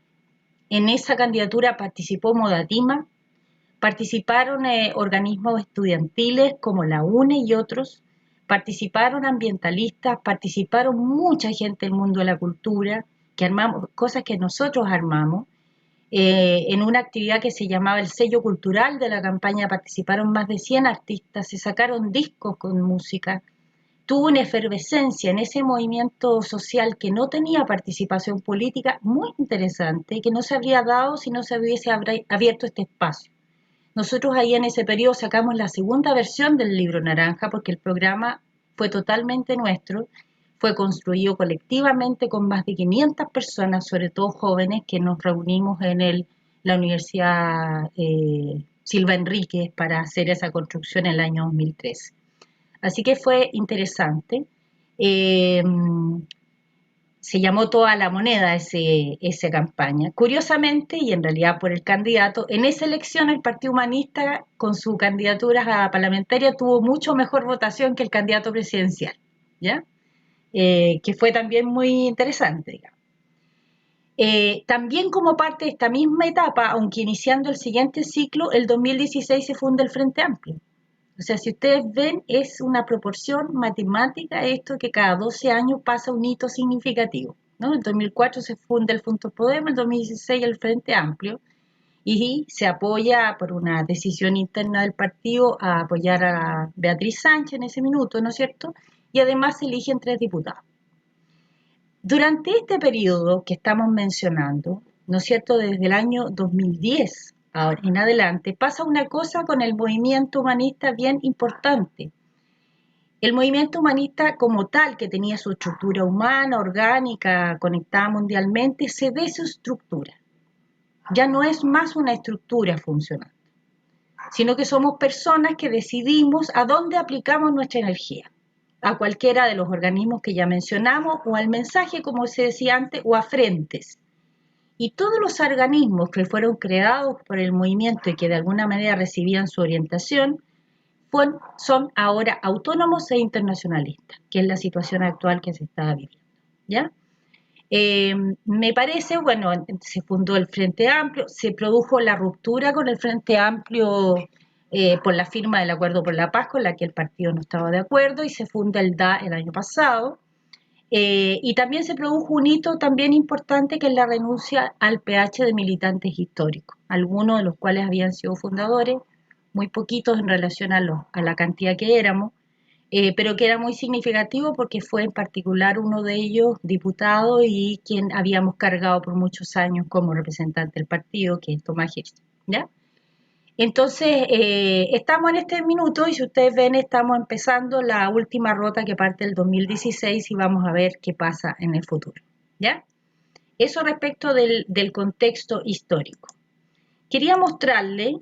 En esa candidatura participó Modatima, participaron organismos estudiantiles como la UNE y otros, participaron ambientalistas, participaron mucha gente del mundo de la cultura, que armamos cosas que nosotros armamos, en una actividad que se llamaba el sello cultural de la campaña participaron más de 100 artistas, se sacaron discos con música, tuvo una efervescencia en ese movimiento social que no tenía participación política muy interesante, que no se habría dado si no se hubiese abierto este espacio. Nosotros ahí en ese periodo sacamos la segunda versión del libro Naranja porque el programa fue totalmente nuestro, fue construido colectivamente con más de 500 personas, sobre todo jóvenes, que nos reunimos en la Universidad Silva Enríquez para hacer esa construcción en el año 2013. Así que fue interesante. Se llamó Toda la Moneda esa campaña. Curiosamente, y en realidad por el candidato, en esa elección el Partido Humanista con su candidatura a parlamentaria tuvo mucho mejor votación que el candidato presidencial, ¿ya? Que fue también muy interesante, digamos. También como parte de esta misma etapa, aunque iniciando el siguiente ciclo, el 2016 se funda el Frente Amplio. O sea, si ustedes ven, es una proporción matemática esto que cada 12 años pasa un hito significativo, ¿no? En 2004 se funda el Juntos Podemos, en 2016 el Frente Amplio, y se apoya por una decisión interna del partido a apoyar a Beatriz Sánchez en ese minuto, ¿no es cierto? Y además se eligen 3 diputados. Durante este periodo que estamos mencionando, ¿no es cierto?, desde el año 2010 ahora en adelante, pasa una cosa con el movimiento humanista bien importante. El movimiento humanista como tal, que tenía su estructura humana, orgánica, conectada mundialmente, se desestructura. Ya no es más una estructura funcional, sino que somos personas que decidimos a dónde aplicamos nuestra energía, a cualquiera de los organismos que ya mencionamos, o al mensaje, como se decía antes, o a frentes. Y todos los organismos que fueron creados por el movimiento y que de alguna manera recibían su orientación, son ahora autónomos e internacionalistas, que es la situación actual que se está viviendo, ¿ya? Me parece, bueno, se fundó el Frente Amplio, se produjo la ruptura con el Frente Amplio por la firma del Acuerdo por la Paz, con la que el partido no estaba de acuerdo, y se funda el DA el año pasado. Y también se produjo un hito también importante, que es la renuncia al PH de militantes históricos, algunos de los cuales habían sido fundadores, muy poquitos en relación a la cantidad que éramos, pero que era muy significativo porque fue en particular uno de ellos diputado y quien habíamos cargado por muchos años como representante del partido, que es Tomás Hirsch, ¿ya? Entonces, estamos en este minuto y si ustedes ven, estamos empezando la última ruta que parte del 2016 y vamos a ver qué pasa en el futuro. ¿Ya? Eso respecto del contexto histórico. Quería mostrarle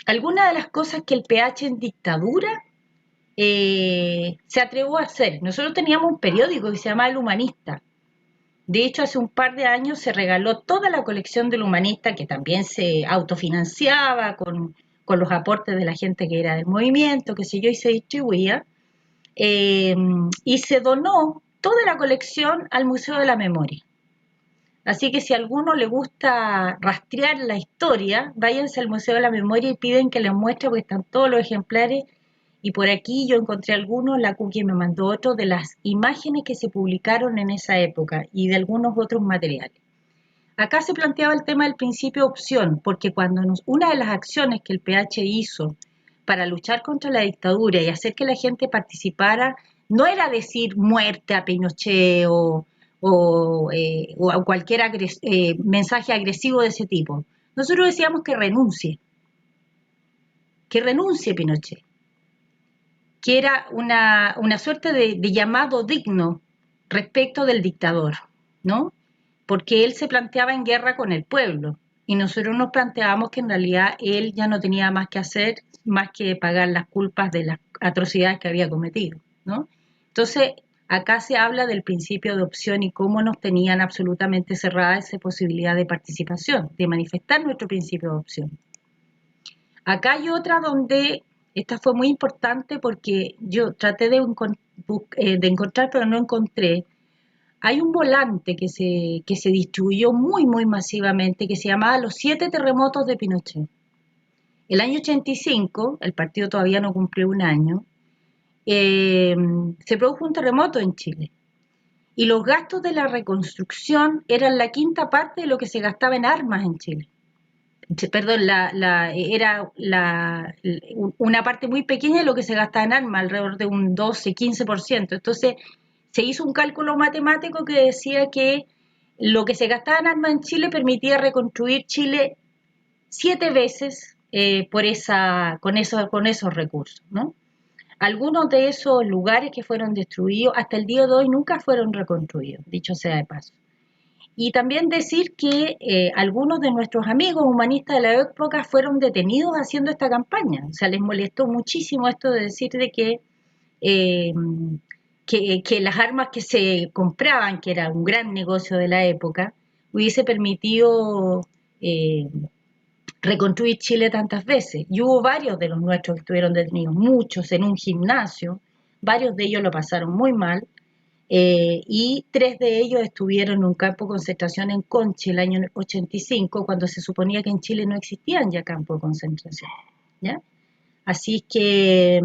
algunas de las cosas que el PH en dictadura se atrevió a hacer. Nosotros teníamos un periódico que se llamaba El Humanista. De hecho, hace un par de años se regaló toda la colección del Humanista, que también se autofinanciaba con los aportes de la gente que era del movimiento, qué sé yo, y se distribuía. Y se donó toda la colección al Museo de la Memoria. Así que si a alguno le gusta rastrear la historia, váyanse al Museo de la Memoria y piden que les muestre porque están todos los ejemplares. Y por aquí yo encontré algunos, la Cookie me mandó otro de las imágenes que se publicaron en esa época y de algunos otros materiales. Acá se planteaba el tema del principio de opción, porque cuando una de las acciones que el PH hizo para luchar contra la dictadura y hacer que la gente participara, no era decir muerte a Pinochet o a cualquier mensaje agresivo de ese tipo. Nosotros decíamos que renuncie Pinochet, que era una suerte de llamado digno respecto del dictador, ¿no? Porque él se planteaba en guerra con el pueblo y nosotros nos planteábamos que en realidad él ya no tenía más que hacer más que pagar las culpas de las atrocidades que había cometido, ¿no? Entonces, acá se habla del principio de opción y cómo nos tenían absolutamente cerrada esa posibilidad de participación, de manifestar nuestro principio de opción. Acá hay otra donde, esta fue muy importante porque yo traté de encontrar, pero no encontré. Hay un volante que se distribuyó muy, muy masivamente que se llamaba Los 7 terremotos de Pinochet. El año 85, el partido todavía no cumplió un año, se produjo un terremoto en Chile. Y los gastos de la reconstrucción eran la quinta parte de lo que se gastaba en armas en Chile. Perdón, era una parte muy pequeña de lo que se gastaba en armas, alrededor de un 12-15%. Entonces, se hizo un cálculo matemático que decía que lo que se gastaba en armas en Chile permitía reconstruir Chile 7 veces con esos recursos, ¿no? Algunos de esos lugares que fueron destruidos hasta el día de hoy nunca fueron reconstruidos, dicho sea de paso. Y también decir que algunos de nuestros amigos humanistas de la época fueron detenidos haciendo esta campaña. O sea, les molestó muchísimo esto de decir de eh, que las armas que se compraban, que era un gran negocio de la época, hubiese permitido reconstruir Chile tantas veces. Y hubo varios de los nuestros que estuvieron detenidos, muchos en un gimnasio, varios de ellos lo pasaron muy mal, y 3 de ellos estuvieron en un campo de concentración en Conchi el año 85, cuando se suponía que en Chile no existían ya campos de concentración, ¿ya? Así que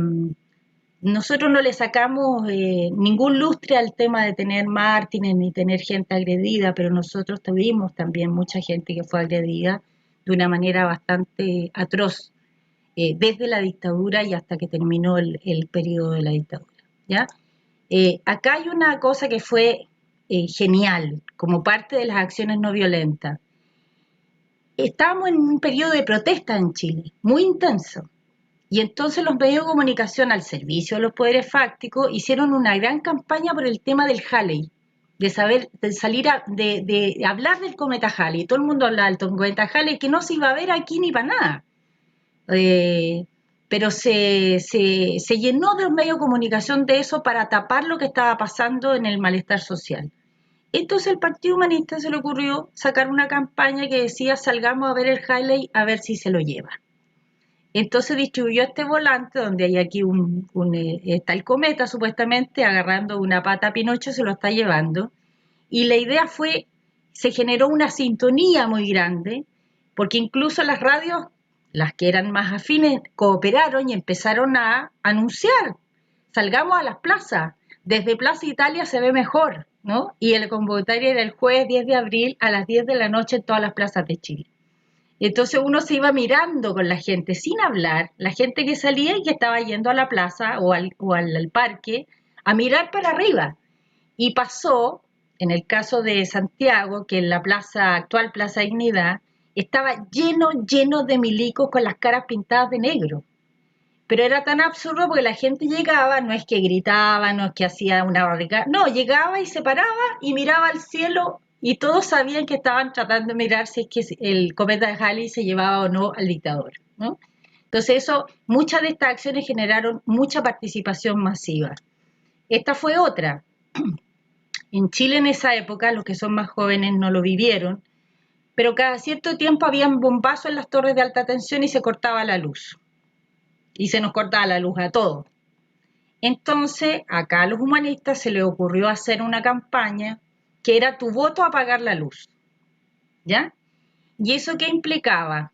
nosotros no le sacamos ningún lustre al tema de tener mártires ni tener gente agredida, pero nosotros tuvimos también mucha gente que fue agredida de una manera bastante atroz, desde la dictadura y hasta que terminó el periodo de la dictadura, ¿ya? Acá hay una cosa que fue genial, como parte de las acciones no violentas. Estábamos en un periodo de protesta en Chile, muy intenso. Y entonces los medios de comunicación al servicio de los poderes fácticos hicieron una gran campaña por el tema del Halley, de hablar del cometa Halley. Todo el mundo hablaba del cometa Halley, que no se iba a ver aquí ni para nada. Pero se llenó de los medios de comunicación de eso para tapar lo que estaba pasando en el malestar social. Entonces el Partido Humanista se le ocurrió sacar una campaña que decía salgamos a ver el Halley a ver si se lo lleva. Entonces distribuyó este volante donde hay aquí está el cometa supuestamente agarrando una pata a Pinocho, se lo está llevando. Y la idea se generó una sintonía muy grande, porque incluso las radios, las que eran más afines, cooperaron y empezaron a anunciar, salgamos a las plazas, desde Plaza Italia se ve mejor, ¿no? Y el convocatorio era el jueves 10 de abril a las 10 de la noche en todas las plazas de Chile. Entonces uno se iba mirando con la gente sin hablar, la gente que salía y que estaba yendo a la plaza o al parque a mirar para arriba. Y pasó, en el caso de Santiago, que en la actual Plaza Dignidad, estaba lleno de milicos con las caras pintadas de negro. Pero era tan absurdo porque la gente llegaba, no es que gritaba, no es que hacía una barricada, no, llegaba y se paraba y miraba al cielo y todos sabían que estaban tratando de mirar si es que el cometa de Halley se llevaba o no al dictador, ¿no? Entonces muchas de estas acciones generaron mucha participación masiva. Esta fue otra. En Chile en esa época, los que son más jóvenes no lo vivieron, pero cada cierto tiempo habían bombazos en las torres de alta tensión y se cortaba la luz. Y se nos cortaba la luz a todos. Entonces, acá a los humanistas se les ocurrió hacer una campaña que era tu voto a apagar la luz, ¿ya? ¿Y eso qué implicaba?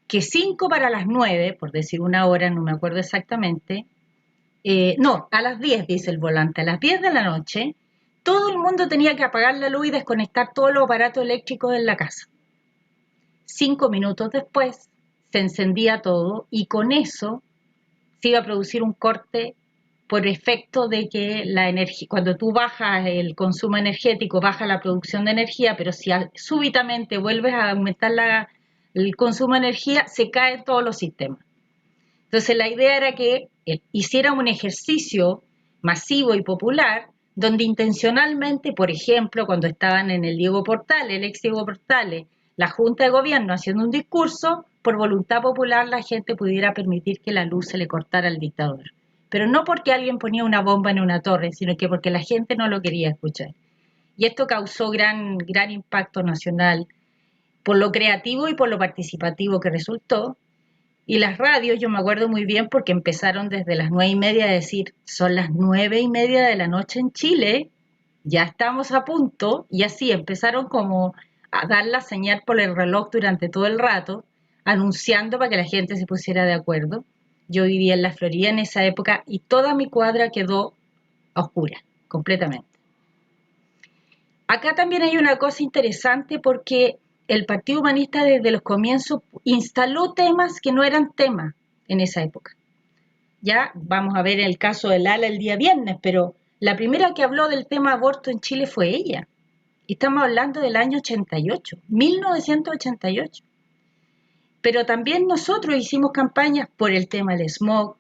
Que 5 para las 9, por decir una hora, no me acuerdo exactamente, no, a las 10 dice el volante, a las 10 de la noche, todo el mundo tenía que apagar la luz y desconectar todos los aparatos eléctricos en la casa. 5 minutos después se encendía todo y con eso se iba a producir un corte por efecto de que la energía, cuando tú bajas el consumo energético, baja la producción de energía, pero si súbitamente vuelves a aumentar el consumo de energía, se caen todos los sistemas. Entonces la idea era que hiciera un ejercicio masivo y popular donde intencionalmente, por ejemplo, cuando estaban en el Diego Portales, el ex Diego Portales, la Junta de Gobierno haciendo un discurso, por voluntad popular la gente pudiera permitir que la luz se le cortara al dictador. Pero no porque alguien ponía una bomba en una torre, sino que porque la gente no lo quería escuchar. Y esto causó gran impacto nacional por lo creativo y por lo participativo que resultó. Y las radios, yo me acuerdo muy bien porque empezaron desde las 9:30 a decir, son las 9:30 de la noche en Chile, ya estamos a punto, y así empezaron como a dar la señal por el reloj durante todo el rato, anunciando para que la gente se pusiera de acuerdo. Yo vivía en la Florida en esa época y toda mi cuadra quedó a oscuras, completamente. Acá también hay una cosa interesante porque el Partido Humanista desde los comienzos instaló temas que no eran temas en esa época. Ya vamos a ver el caso del ALA el día viernes, pero la primera que habló del tema aborto en Chile fue ella. Estamos hablando del año 88, 1988. Pero también nosotros hicimos campañas por el tema del smog,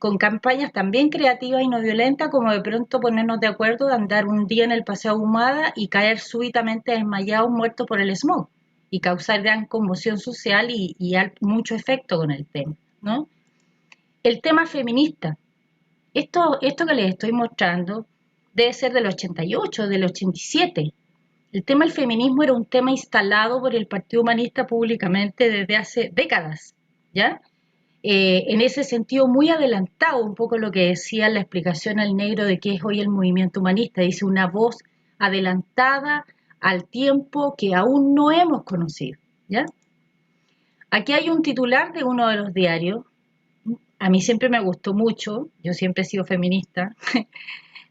con campañas también creativas y no violentas, como de pronto ponernos de acuerdo de andar un día en el Paseo Ahumada y caer súbitamente desmayados muertos por el smog y causar gran conmoción social y mucho efecto con el tema, ¿no? El tema feminista. Esto que les estoy mostrando debe ser del 88, del 87. El tema del feminismo era un tema instalado por el Partido Humanista públicamente desde hace décadas, ¿ya? En ese sentido muy adelantado, un poco lo que decía la explicación al negro de qué es hoy el movimiento humanista, dice una voz adelantada al tiempo que aún no hemos conocido, ¿ya? Aquí hay un titular de uno de los diarios, a mí siempre me gustó mucho, yo siempre he sido feminista,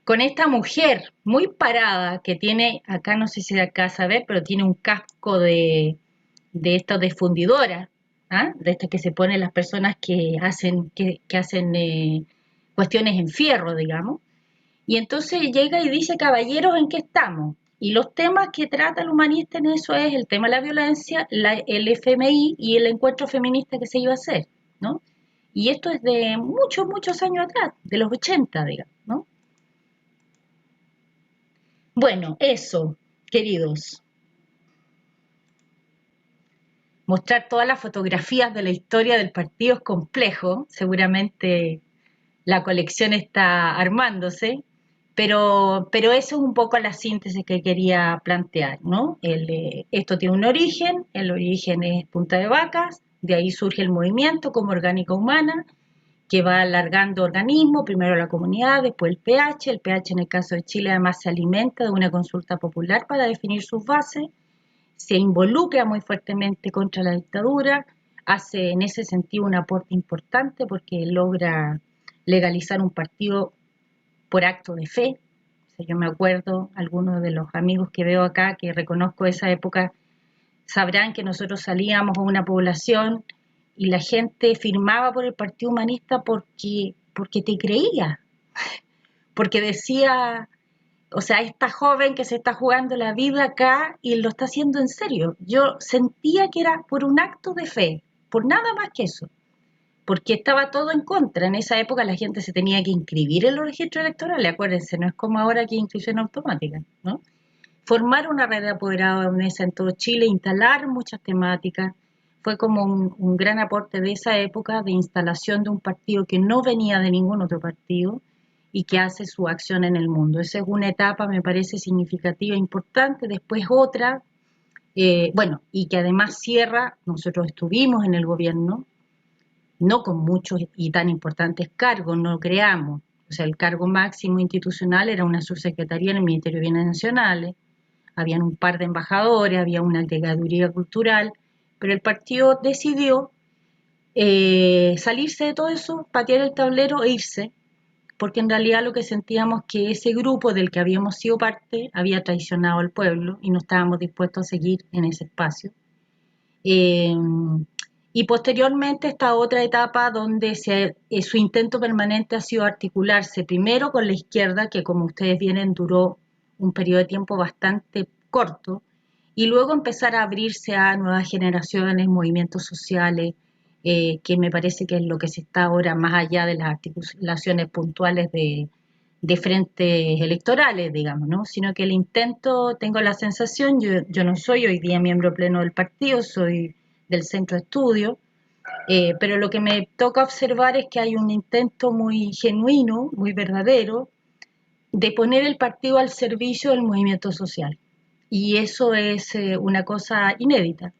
con esta mujer muy parada que tiene, acá no sé si de acá saber, pero tiene un casco de estas de fundidora, ¿ah? De estas que se ponen las personas que hacen cuestiones en fierro, digamos. Y entonces llega y dice, caballeros, ¿en qué estamos? Y los temas que trata el humanista en eso es el tema de la violencia, el FMI y el encuentro feminista que se iba a hacer, ¿no? Y esto es de muchos años atrás, de los 80, digamos, ¿no? Bueno, eso, queridos. Mostrar todas las fotografías de la historia del partido es complejo, seguramente la colección está armándose, pero eso es un poco la síntesis que quería plantear, ¿no? Esto tiene un origen, el origen es Punta de Vacas, de ahí surge el movimiento como orgánica humana, que va alargando organismos, primero la comunidad, después el pH en el caso de Chile además se alimenta de una consulta popular para definir sus bases, se involucra muy fuertemente contra la dictadura, hace en ese sentido un aporte importante porque logra legalizar un partido por acto de fe. O sea, yo me acuerdo, algunos de los amigos que veo acá, que reconozco esa época, sabrán que nosotros salíamos a una población y la gente firmaba por el Partido Humanista porque te creía, porque decía, o sea, esta joven que se está jugando la vida acá y lo está haciendo en serio. Yo sentía que era por un acto de fe, por nada más que eso, porque estaba todo en contra. En esa época la gente se tenía que inscribir en los registros electorales, acuérdense, no es como ahora que hay inscripción automática, ¿no? Formar una red de apoderados de mesa en todo Chile, instalar muchas temáticas, fue como un gran aporte de esa época de instalación de un partido que no venía de ningún otro partido y que hace su acción en el mundo. Esa es una etapa, me parece significativa, importante. Después otra, bueno, y que además cierra, nosotros estuvimos en el gobierno, no con muchos y tan importantes cargos, no creamos. O sea, el cargo máximo institucional era una subsecretaría en el Ministerio de Bienes Nacionales, habían un par de embajadores, había una agregaduría cultural, pero el partido decidió salirse de todo eso, patear el tablero e irse, porque en realidad lo que sentíamos que ese grupo del que habíamos sido parte había traicionado al pueblo y no estábamos dispuestos a seguir en ese espacio. Eh, y posteriormente esta otra etapa donde su intento permanente ha sido articularse primero con la izquierda, que como ustedes vienen duró un periodo de tiempo bastante corto, y luego empezar a abrirse a nuevas generaciones, movimientos sociales, que me parece que es lo que se está ahora más allá de las articulaciones puntuales de frentes electorales, digamos, ¿no? Sino que el intento, tengo la sensación, yo no soy hoy día miembro pleno del partido, soy del centro de estudio, pero lo que me toca observar es que hay un intento muy genuino, muy verdadero, de poner el partido al servicio del movimiento social. Y eso es una cosa inédita,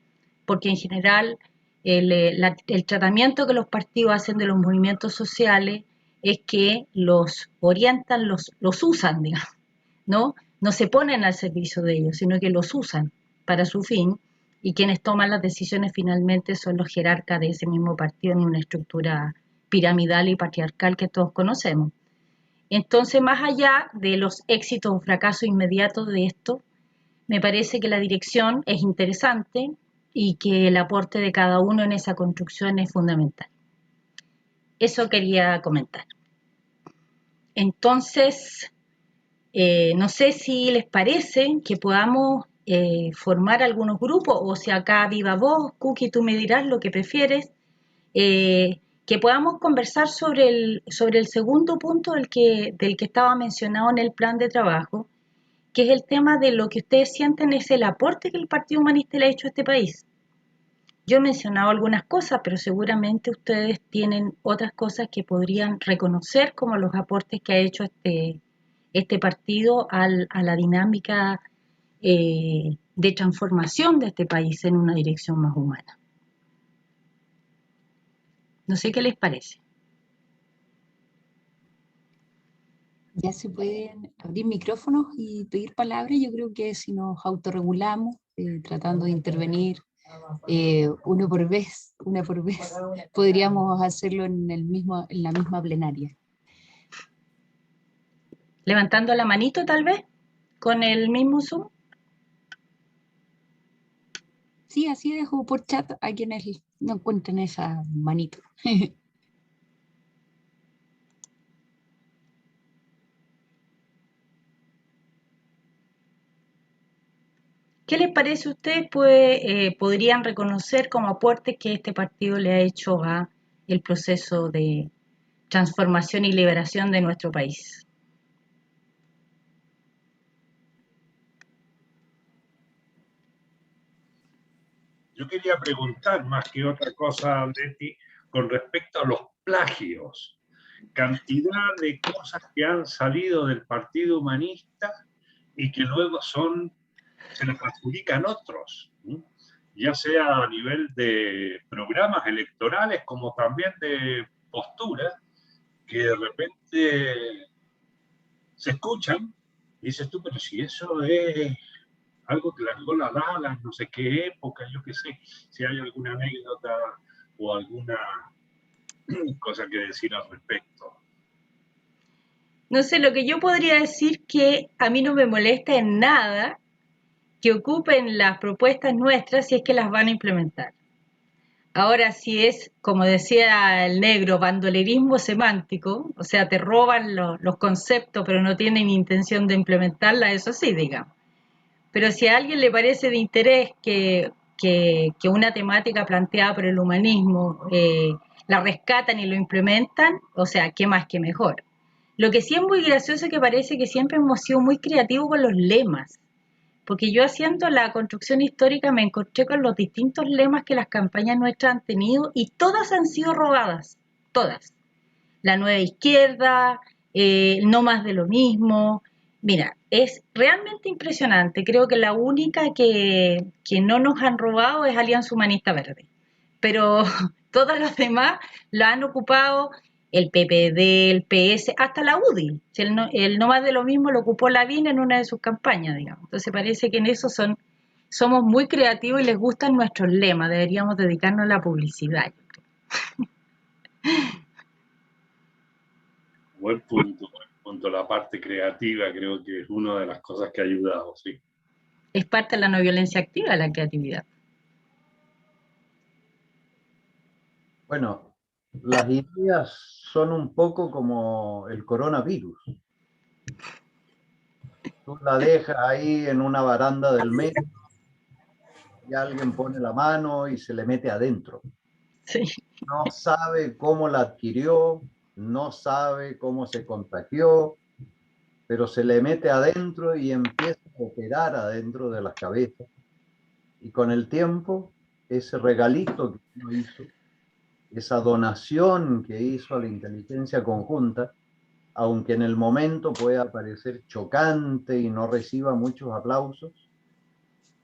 porque en general el tratamiento que los partidos hacen de los movimientos sociales es que los orientan, los usan, digamos, ¿no? No se ponen al servicio de ellos, sino que los usan para su fin, y quienes toman las decisiones finalmente son los jerarcas de ese mismo partido en una estructura piramidal y patriarcal que todos conocemos. Entonces, más allá de los éxitos o fracasos inmediatos de esto, me parece que la dirección es interesante y que el aporte de cada uno en esa construcción es fundamental. Eso quería comentar. Entonces, no sé si les parece que podamos formar algunos grupos, o si acá viva vos, Cookie, tú me dirás lo que prefieres, que podamos conversar sobre el segundo punto del que estaba mencionado en el plan de trabajo, que es el tema de lo que ustedes sienten es el aporte que el Partido Humanista le ha hecho a este país. Yo he mencionado algunas cosas, pero seguramente ustedes tienen otras cosas que podrían reconocer como los aportes que ha hecho este partido a la dinámica de transformación de este país en una dirección más humana. No sé qué les parece. Ya se pueden abrir micrófonos y pedir palabras. Yo creo que si nos autorregulamos, tratando de intervenir una por vez, podríamos hacerlo en la misma plenaria. Levantando la manito tal vez, con el mismo Zoom. Sí, así dejo por chat a quienes no encuentren esa manito. ¿Qué les parece a ustedes? Pues podrían reconocer como aportes que este partido le ha hecho a el proceso de transformación y liberación de nuestro país. Yo quería preguntar más que otra cosa, Leti, con respecto a los plagios. Cantidad de cosas que han salido del Partido Humanista y que luego se les adjudican otros, ¿sí? Ya sea a nivel de programas electorales como también de posturas, que de repente se escuchan y dices tú, pero si eso es algo que largó la Dallas, no sé qué época, yo qué sé, si hay alguna anécdota o alguna cosa que decir al respecto. No sé, lo que yo podría decir que a mí no me molesta en nada que ocupen las propuestas nuestras si es que las van a implementar. Ahora, si es, como decía el negro, bandolerismo semántico, o sea, te roban los conceptos pero no tienen intención de implementarla, eso sí, digamos. Pero si a alguien le parece de interés que una temática planteada por el humanismo la rescatan y lo implementan, o sea, qué más que mejor. Lo que sí es muy gracioso es que parece que siempre hemos sido muy creativos con los lemas, porque yo haciendo la construcción histórica me encontré con los distintos lemas que las campañas nuestras han tenido y todas han sido robadas, todas. La nueva izquierda, no más de lo mismo. Mira, es realmente impresionante. Creo que la única que no nos han robado es Alianza Humanista Verde. Pero todas las demás la han ocupado el PPD, el PS, hasta la UDI. El no más de lo mismo lo ocupó Lavín en una de sus campañas, digamos. Entonces parece que en eso somos muy creativos y les gustan nuestros lemas. Deberíamos dedicarnos a la publicidad. Buen punto. Punto. La parte creativa creo que es una de las cosas que ha ayudado, sí. Es parte de la no violencia activa, la creatividad. Bueno, las ideas son un poco como el coronavirus. Tú la dejas ahí en una baranda del metro y alguien pone la mano y se le mete adentro. Sí. No sabe cómo la adquirió, no sabe cómo se contagió, pero se le mete adentro y empieza a operar adentro de las cabezas. Y con el tiempo, ese regalito que uno hizo, esa donación que hizo a la inteligencia conjunta, aunque en el momento pueda parecer chocante y no reciba muchos aplausos,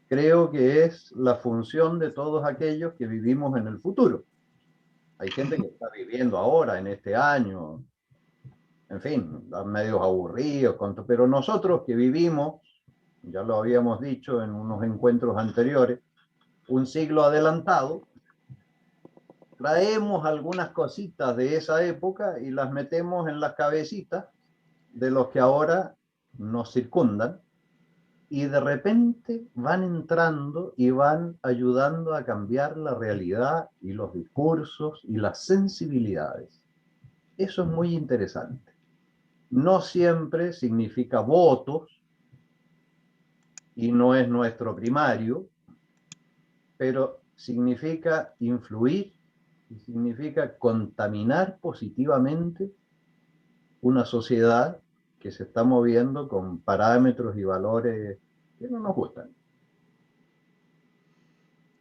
creo que es la función de todos aquellos que vivimos en el futuro. Hay gente que está viviendo ahora, en este año, en fin, medios aburridos, pero nosotros que vivimos, ya lo habíamos dicho en unos encuentros anteriores, un siglo adelantado, traemos algunas cositas de esa época y las metemos en las cabecitas de los que ahora nos circundan y de repente van entrando y van ayudando a cambiar la realidad y los discursos y las sensibilidades. Eso es muy interesante. No siempre significa votos y no es nuestro primario, pero significa influir y significa contaminar positivamente una sociedad que se está moviendo con parámetros y valores que no nos gustan.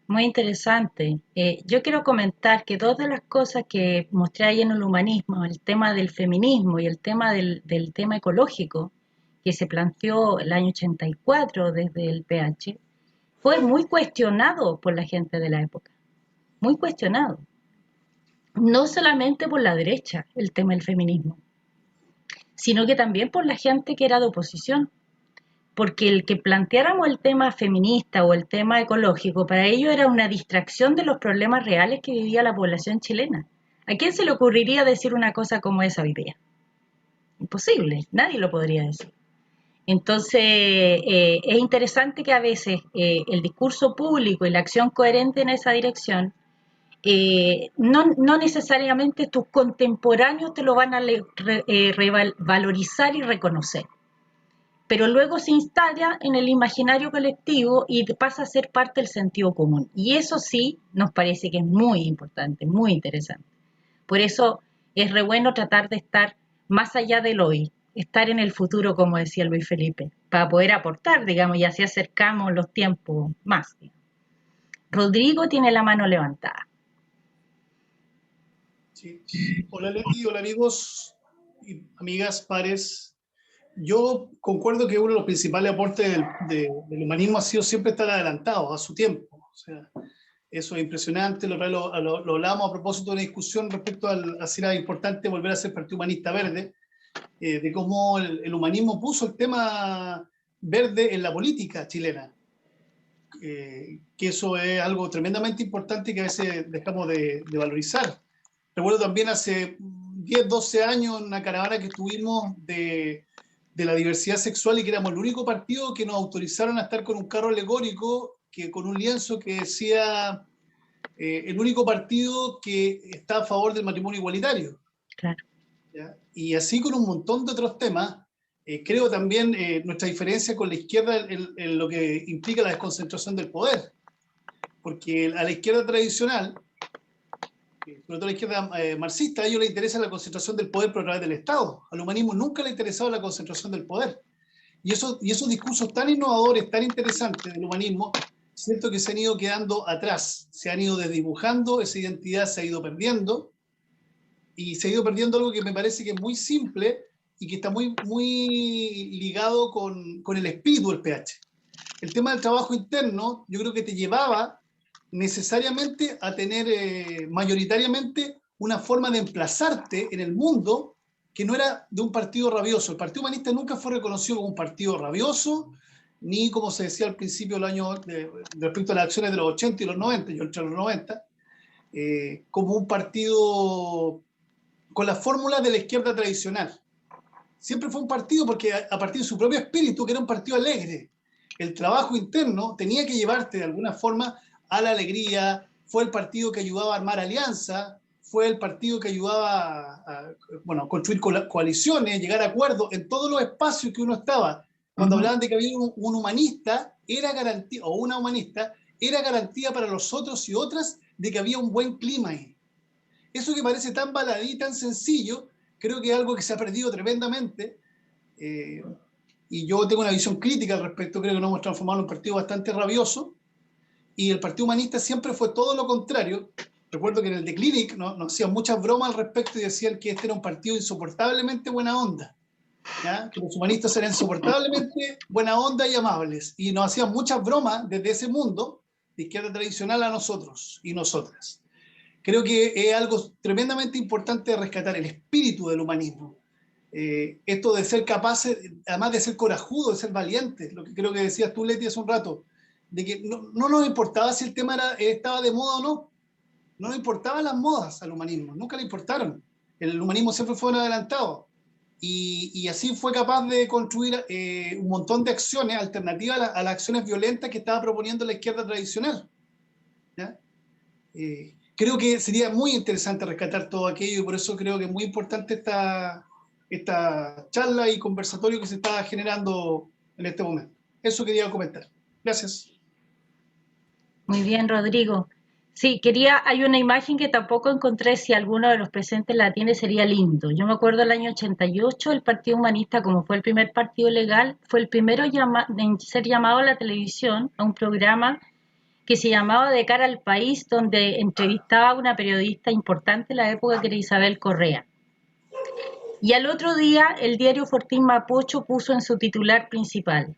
Muy interesante. Yo quiero comentar que dos de las cosas que mostré ahí en el humanismo, el tema del feminismo y el tema del tema ecológico, que se planteó el año 84 desde el PH, fue muy cuestionado por la gente de la época, muy cuestionado. No solamente por la derecha, el tema del feminismo, sino que también por la gente que era de oposición. Porque el que planteáramos el tema feminista o el tema ecológico, para ellos era una distracción de los problemas reales que vivía la población chilena. ¿A quién se le ocurriría decir una cosa como esa hoy día? Imposible, nadie lo podría decir. Entonces, es interesante que a veces el discurso público y la acción coherente en esa dirección, no necesariamente tus contemporáneos te lo van a valorizar y reconocer, pero luego se instala en el imaginario colectivo y pasa a ser parte del sentido común. Y eso sí nos parece que es muy importante, muy interesante. Por eso es re bueno tratar de estar más allá del hoy, estar en el futuro, como decía Luis Felipe, para poder aportar, digamos, y así acercamos los tiempos más. Rodrigo tiene la mano levantada. Sí. Hola Leti, hola amigos y amigas, pares. Yo concuerdo que uno de los principales aportes del humanismo ha sido siempre estar adelantado a su tiempo. O sea, eso es impresionante. Lo hablamos a propósito de una discusión respecto a si era importante volver a ser Partido Humanista Verde, de cómo el humanismo puso el tema verde en la política chilena. Que eso es algo tremendamente importante que a veces dejamos de valorizar. Recuerdo también hace 10, 12 años una caravana que tuvimos de la diversidad sexual y que éramos el único partido que nos autorizaron a estar con un carro alegórico, con un lienzo que decía el único partido que está a favor del matrimonio igualitario. Claro. ¿Ya? Y así con un montón de otros temas. Creo también nuestra diferencia con la izquierda en lo que implica la desconcentración del poder. Porque a la izquierda tradicional, sobre todo a la izquierda marxista, a ellos les interesa la concentración del poder por a través del Estado. Al humanismo nunca le ha interesado la concentración del poder. Y esos discursos tan innovadores, tan interesantes del humanismo, siento que se han ido quedando atrás, se han ido desdibujando, esa identidad se ha ido perdiendo, y se ha ido perdiendo algo que me parece que es muy simple y que está muy, muy ligado con el espíritu del PH. El tema del trabajo interno, yo creo que te llevaba necesariamente a tener mayoritariamente una forma de emplazarte en el mundo que no era de un partido rabioso. El Partido Humanista nunca fue reconocido como un partido rabioso, ni como se decía al principio del año, respecto a las acciones de los 80 y los 90, yo entre los 90, como un partido con la fórmula de la izquierda tradicional. Siempre fue un partido porque a partir de su propio espíritu, que era un partido alegre, el trabajo interno tenía que llevarte de alguna forma a la alegría. Fue el partido que ayudaba a armar alianza, fue el partido que ayudaba a construir coaliciones, llegar a acuerdos en todos los espacios que uno estaba. Cuando hablaban de que había un humanista, era garantía, o una humanista, era garantía para los otros y otras de que había un buen clima ahí. Eso que parece tan baladí, tan sencillo, creo que es algo que se ha perdido tremendamente. Y yo tengo una visión crítica al respecto, creo que nos hemos transformado en un partido bastante rabioso, y el Partido Humanista siempre fue todo lo contrario. Recuerdo que en el The Clinic nos hacían muchas bromas al respecto y decían que este era un partido insoportablemente buena onda, ¿ya? Que los humanistas eran insoportablemente buena onda y amables, y nos hacían muchas bromas desde ese mundo de izquierda tradicional a nosotros y nosotras. Creo que es algo tremendamente importante de rescatar, el espíritu del humanismo. Esto de ser capaces, además de ser corajudos, de ser valientes, lo que creo que decías tú, Leti, hace un rato, de que no nos importaba si el tema estaba de moda o no. No nos importaban las modas al humanismo, nunca le importaron. El humanismo siempre fue un adelantado. Y así fue capaz de construir un montón de acciones alternativas a las acciones violentas que estaba proponiendo la izquierda tradicional. ¿Ya? Creo que sería muy interesante rescatar todo aquello, y por eso creo que es muy importante esta charla y conversatorio que se está generando en este momento. Eso quería comentar. Gracias. Muy bien, Rodrigo. Sí, hay una imagen que tampoco encontré, si alguno de los presentes la tiene, sería lindo. Yo me acuerdo el año 88, el Partido Humanista, como fue el primer partido legal, fue el primero en ser llamado a la televisión, a un programa que se llamaba De cara al país, donde entrevistaba a una periodista importante en la época, que era Isabel Correa. Y al otro día, el diario Fortín Mapocho puso en su titular principal: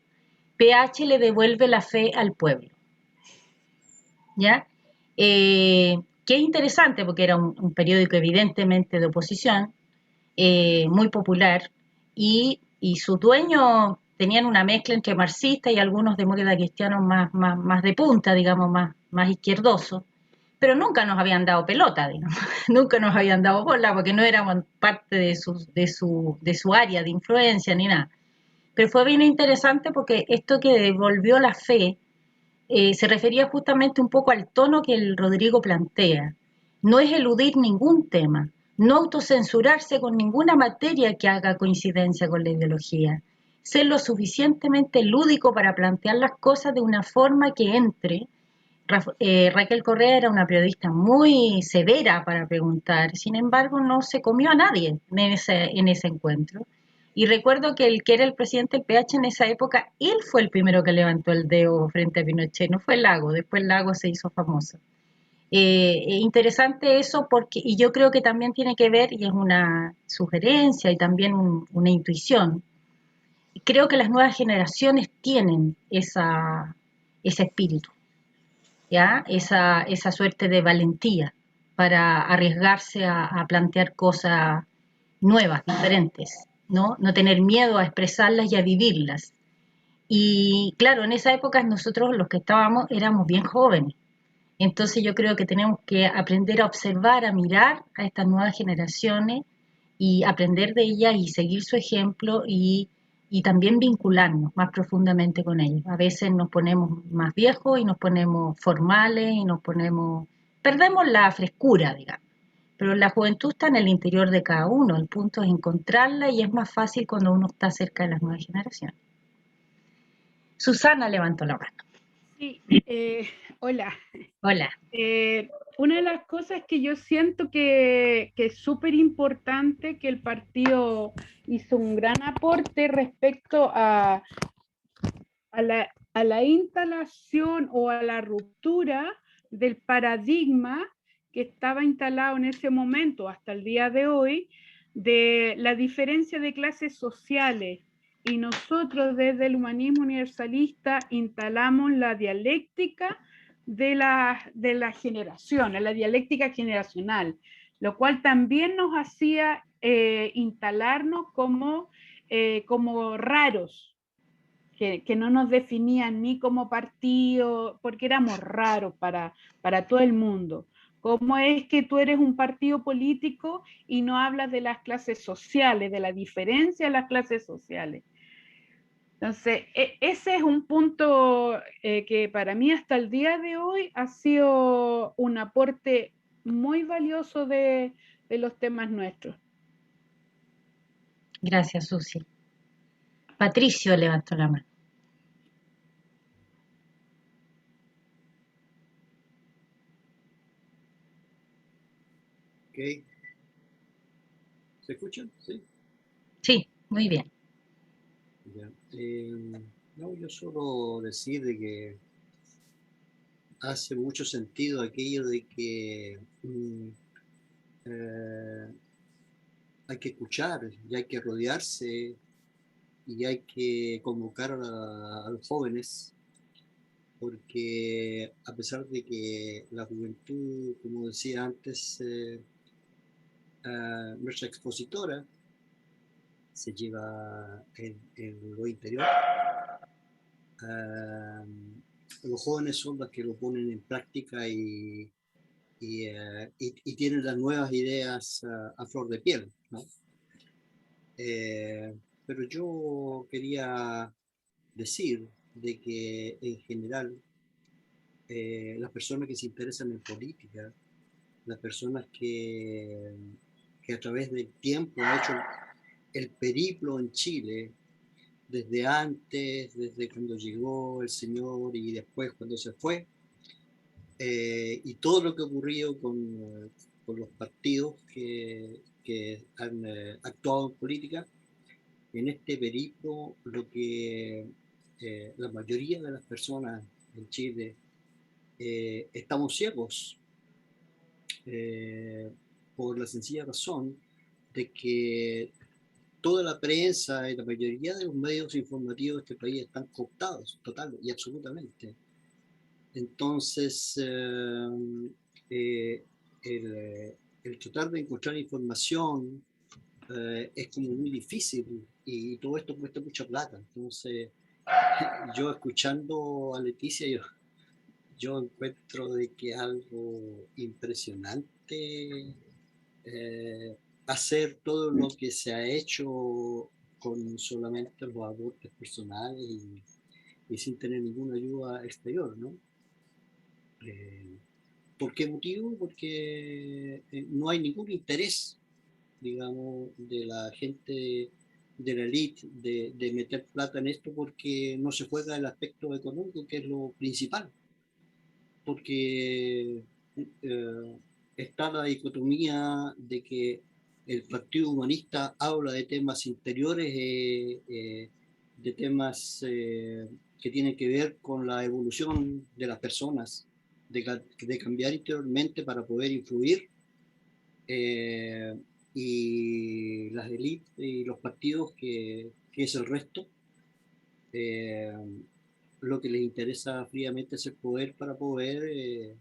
PH le devuelve la fe al pueblo. ¿Ya? Que es interesante porque era un periódico evidentemente de oposición, muy popular, y sus dueños tenían una mezcla entre marxistas y algunos demócratas cristianos más de punta, digamos, más izquierdosos, pero nunca nos habían dado pelota, digamos. Nunca nos habían dado bola porque no éramos parte de su área de influencia ni nada. Pero fue bien interesante porque esto que devolvió la fe se refería justamente un poco al tono que el Rodrigo plantea. No es eludir ningún tema, no autocensurarse con ninguna materia que haga coincidencia con la ideología, ser lo suficientemente lúdico para plantear las cosas de una forma que entre. Raquel Correa era una periodista muy severa para preguntar, sin embargo no se comió a nadie en ese encuentro. Y recuerdo que el que era el presidente del PH en esa época, él fue el primero que levantó el dedo frente a Pinochet, no fue Lago, después Lago se hizo famoso. Interesante eso porque, y yo creo que también tiene que ver, y es una sugerencia y también una intuición, creo que las nuevas generaciones tienen ese espíritu, ¿ya? Esa suerte de valentía para arriesgarse a plantear cosas nuevas, diferentes. ¿No? No tener miedo a expresarlas y a vivirlas. Y claro, en esa época nosotros los que estábamos éramos bien jóvenes. Entonces yo creo que tenemos que aprender a observar, a mirar a estas nuevas generaciones y aprender de ellas y seguir su ejemplo y también vincularnos más profundamente con ellos. A veces nos ponemos más viejos y nos ponemos formales y nos ponemos perdemos la frescura, digamos. Pero la juventud está en el interior de cada uno, el punto es encontrarla y es más fácil cuando uno está cerca de las nuevas generaciones. Susana levantó la mano. Sí, hola. Hola. Una de las cosas que yo siento que es súper importante, que el partido hizo un gran aporte respecto a la instalación o a la ruptura del paradigma que estaba instalado en ese momento hasta el día de hoy, de la diferencia de clases sociales. Y nosotros desde el humanismo universalista instalamos la dialéctica de la generación, la dialéctica generacional, lo cual también nos hacía instalarnos como raros, que no nos definían ni como partido, porque éramos raros para todo el mundo. ¿Cómo es que tú eres un partido político y no hablas de las clases sociales, de la diferencia de las clases sociales? Entonces, ese es un punto que para mí hasta el día de hoy ha sido un aporte muy valioso de los temas nuestros. Gracias, Susi. Patricio levantó la mano. Ok. ¿Se escuchan? Sí. Sí, muy bien. Ya. No, yo solo decir de que hace mucho sentido aquello de que hay que escuchar y hay que rodearse y hay que convocar a los jóvenes, porque a pesar de que la juventud, como decía antes, nuestra expositora se lleva en lo interior, los jóvenes son los que lo ponen en práctica y tienen las nuevas ideas a flor de piel, ¿no? Pero yo quería decir de que en general las personas que se interesan en política, las personas que a través del tiempo han hecho el periplo en Chile, desde antes, desde cuando llegó el señor y después cuando se fue, y todo lo que ha ocurrido con los partidos que han actuado en política, en este periplo lo que la mayoría de las personas en Chile estamos ciegos por la sencilla razón de que toda la prensa y la mayoría de los medios informativos de este país están cooptados total y absolutamente. Entonces, el tratar de encontrar información es como muy difícil y todo esto cuesta mucha plata. Entonces, yo escuchando a Leticia, yo encuentro de que es algo impresionante hacer todo lo que se ha hecho con solamente los aportes personales y sin tener ninguna ayuda exterior, ¿no? ¿Por qué motivo? Porque no hay ningún interés, digamos, de la gente de la élite de meter plata en esto porque no se juega el aspecto económico, que es lo principal. Porque está la dicotomía de que el Partido Humanista habla de temas interiores, de temas que tienen que ver con la evolución de las personas, de cambiar interiormente para poder influir, y las élites y los partidos que es el resto, lo que les interesa fríamente es el poder para poder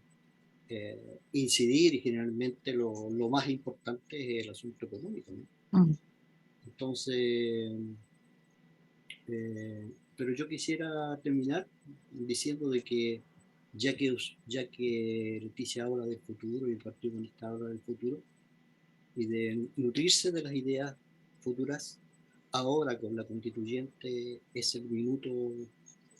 incidir, y generalmente lo más importante es el asunto económico, ¿no? Entonces, pero yo quisiera terminar diciendo de que ya que Leticia habla del futuro y el Partido Comunista habla del futuro y de nutrirse de las ideas futuras, ahora con la constituyente es el minuto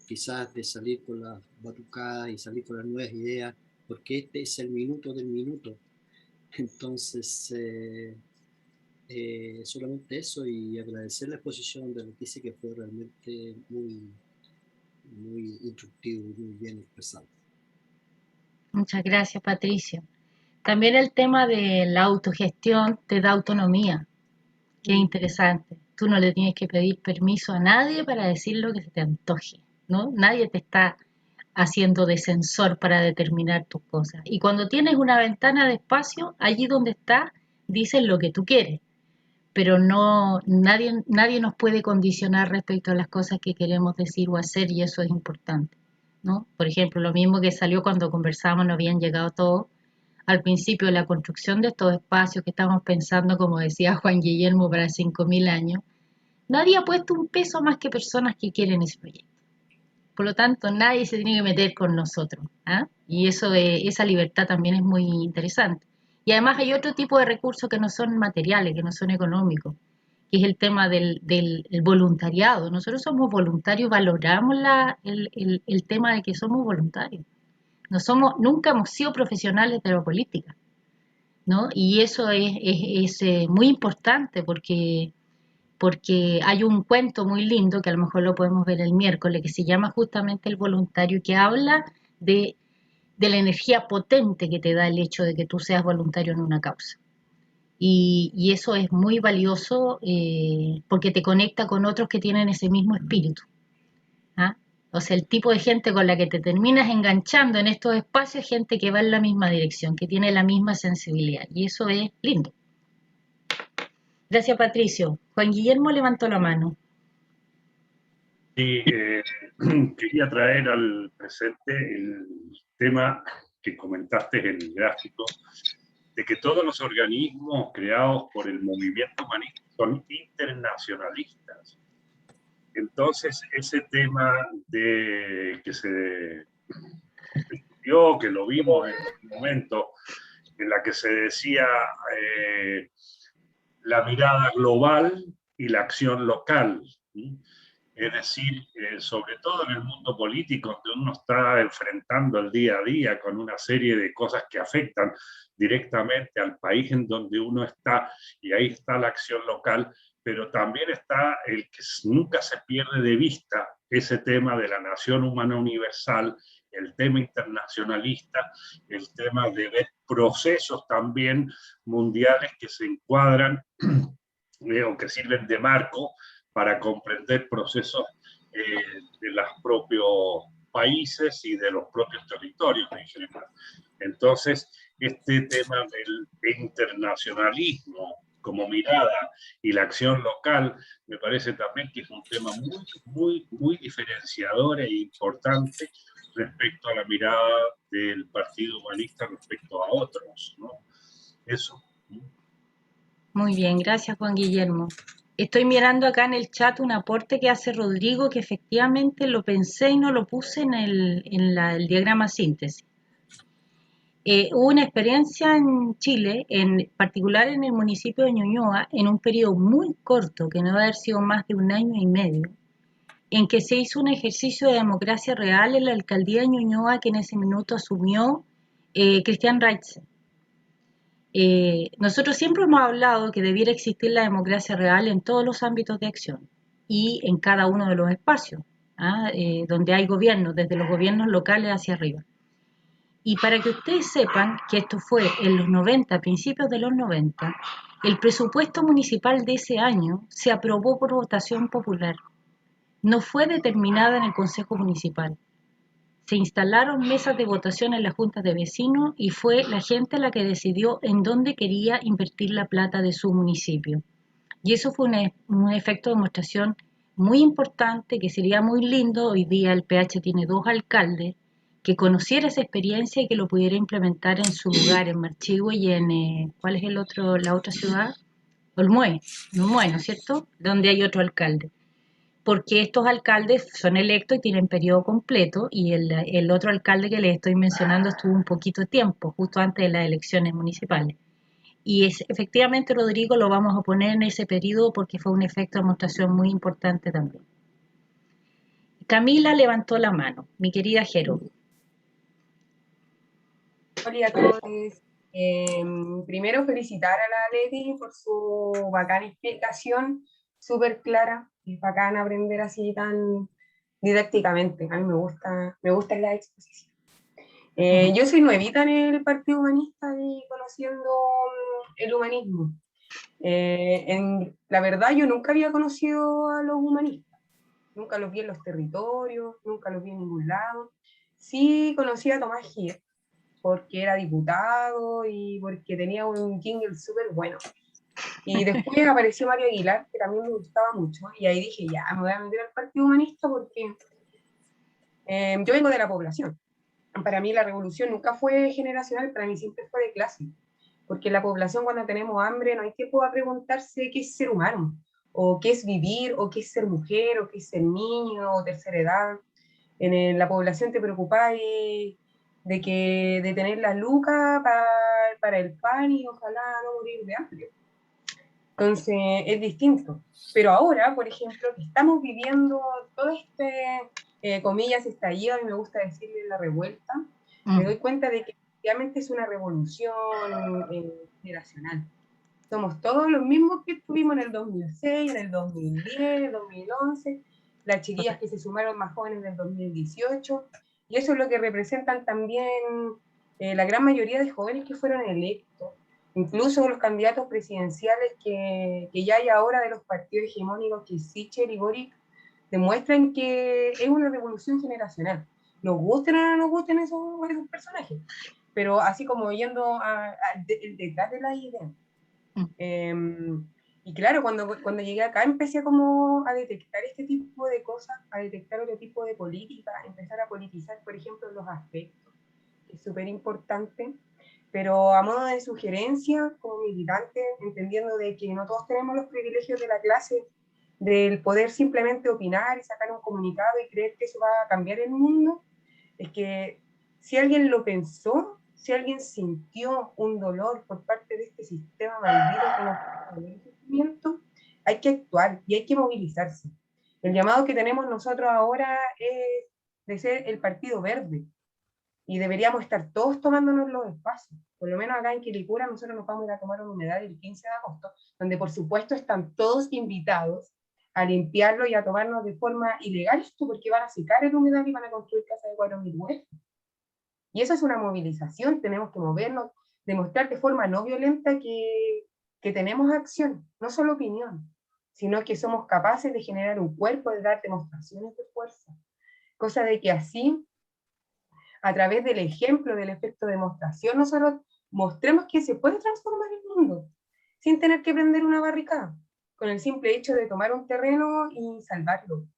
quizás de salir con las batucadas y salir con las nuevas ideas porque este es el minuto del minuto. Entonces, solamente eso, y agradecer la exposición de Leticia, que fue realmente muy instructivo y muy bien expresado. Muchas gracias, Patricio. También el tema de la autogestión te da autonomía, que es interesante. Tú no le tienes que pedir permiso a nadie para decir lo que se te antoje, ¿no? Nadie te está haciendo de censor para determinar tus cosas. Y cuando tienes una ventana de espacio, allí donde estás, dices lo que tú quieres, pero no, nadie nos puede condicionar respecto a las cosas que queremos decir o hacer, y eso es importante, ¿no? Por ejemplo, lo mismo que salió cuando conversamos, no habían llegado todos. Al principio de la construcción de estos espacios que estamos pensando, como decía Juan Guillermo, para 5.000 años, nadie ha puesto un peso más que personas que quieren ese proyecto. Por lo tanto, nadie se tiene que meter con nosotros, ¿ah? Y esa libertad también es muy interesante. Y además hay otro tipo de recursos que no son materiales, que no son económicos, que es el tema del voluntariado. Nosotros somos voluntarios, valoramos el tema de que somos voluntarios. Nunca hemos sido profesionales de la política, ¿no? Y eso es muy importante porque hay un cuento muy lindo que a lo mejor lo podemos ver el miércoles, que se llama justamente El voluntario, que habla de la energía potente que te da el hecho de que tú seas voluntario en una causa. Y eso es muy valioso porque te conecta con otros que tienen ese mismo espíritu, ¿ah? O sea, el tipo de gente con la que te terminas enganchando en estos espacios es gente que va en la misma dirección, que tiene la misma sensibilidad, y eso es lindo. Gracias, Patricio. Juan Guillermo levantó la mano. Sí, quería traer al presente el tema que comentaste en el gráfico, de que todos los organismos creados por el movimiento humanista son internacionalistas. Entonces, ese tema de que se discutió, que lo vimos en un momento, en la que se decía la mirada global y la acción local, ¿sí? Es decir, sobre todo en el mundo político, donde uno está enfrentando el día a día con una serie de cosas que afectan directamente al país en donde uno está, y ahí está la acción local, pero también está el que nunca se pierde de vista ese tema de la nación humana universal, el tema internacionalista, el tema de ver procesos también mundiales que se encuadran o que sirven de marco para comprender procesos de los propios países y de los propios territorios en general. Entonces, este tema del internacionalismo como mirada y la acción local, me parece también que es un tema muy diferenciador e importante respecto a la mirada del Partido Humanista respecto a otros, ¿no? Eso. Muy bien, gracias, Juan Guillermo. Estoy mirando acá en el chat un aporte que hace Rodrigo, que efectivamente lo pensé y no lo puse en el diagrama síntesis. Hubo una experiencia en Chile, en particular en el municipio de Ñuñoa, en un periodo muy corto, que no debe haber sido más de 1 año y medio, en que se hizo un ejercicio de democracia real en la alcaldía de Ñuñoa, que en ese minuto asumió Cristian Reitze. Nosotros siempre hemos hablado que debiera existir la democracia real en todos los ámbitos de acción y en cada uno de los espacios, donde hay gobiernos, desde los gobiernos locales hacia arriba. Y para que ustedes sepan que esto fue en los 90, principios de los 90, el presupuesto municipal de ese año se aprobó por votación popular. No fue determinada en el Consejo Municipal. Se instalaron mesas de votación en las juntas de vecinos y fue la gente la que decidió en dónde quería invertir la plata de su municipio. Y eso fue un efecto de demostración muy importante, que sería muy lindo. Hoy día el PH tiene 2 alcaldes, que conociera esa experiencia y que lo pudiera implementar en su lugar, en Marchihue y en, ¿cuál es la otra ciudad? Olmué, ¿no es cierto? Donde hay otro alcalde. Porque estos alcaldes son electos y tienen periodo completo, y el otro alcalde que les estoy mencionando estuvo un poquito de tiempo, justo antes de las elecciones municipales. Y efectivamente, Rodrigo, lo vamos a poner en ese periodo porque fue un efecto de demostración muy importante también. Camila levantó la mano, mi querida Jero. Hola a todos. Primero felicitar a la Leti por su bacana explicación, súper clara. Es bacán aprender así tan didácticamente. A mí me gusta la exposición. Yo soy nuevita en el Partido Humanista y conociendo el humanismo. La verdad, yo nunca había conocido a los humanistas. Nunca los vi en los territorios, nunca los vi en ningún lado. Sí conocí a Tomás Gil, porque era diputado y porque tenía un jingle súper bueno. Y después apareció Mario Aguilar, que también me gustaba mucho, y ahí dije, ya, me voy a meter al Partido Humanista porque yo vengo de la población. Para mí la revolución nunca fue generacional, para mí siempre fue de clase. Porque en la población cuando tenemos hambre no hay tiempo a preguntarse qué es ser humano, o qué es vivir, o qué es ser mujer, o qué es ser niño, o tercera edad. En la población te preocupás de tener la luca para el pan y ojalá no morir de hambre. Entonces es distinto. Pero ahora, por ejemplo, que estamos viviendo todo este, comillas, estallido, a mí me gusta decirle la revuelta, me doy cuenta de que efectivamente es una revolución generacional. Somos todos los mismos que estuvimos en el 2006, en el 2010, en el 2011, las chiquillas que se sumaron más jóvenes en el 2018, y eso es lo que representan también la gran mayoría de jóvenes que fueron electos, incluso los candidatos presidenciales que ya hay ahora de los partidos hegemónicos, que Sichel y Boric, demuestran que es una revolución generacional. Nos gusten o no nos gusten esos personajes, pero así como yendo detrás de las ideas. Y claro, cuando llegué acá empecé como a detectar este tipo de cosas, a detectar otro tipo de política, empezar a politizar, por ejemplo, los aspectos, que es súper importante, pero a modo de sugerencia, como militante, entendiendo de que no todos tenemos los privilegios de la clase, del poder simplemente opinar y sacar un comunicado y creer que eso va a cambiar el mundo, es que si alguien lo pensó, si alguien sintió un dolor por parte de este sistema maldito que nos da el sufrimiento, hay que actuar y hay que movilizarse. El llamado que tenemos nosotros ahora es de ser el Partido Verde, y deberíamos estar todos tomándonos los espacios. Por lo menos acá en Quilicura nosotros nos vamos a ir a tomar un humedal el 15 de agosto, donde por supuesto están todos invitados a limpiarlo y a tomarnos de forma ilegal esto, porque van a secar el humedal y van a construir casas de 4.000 huertos. Y eso es una movilización, tenemos que movernos, demostrar de forma no violenta que tenemos acción, no solo opinión, sino que somos capaces de generar un cuerpo, de dar demostraciones de fuerza. Cosa de que así, a través del ejemplo, del efecto de demostración, nosotros mostremos que se puede transformar el mundo, sin tener que prender una barricada, con el simple hecho de tomar un terreno y salvarlo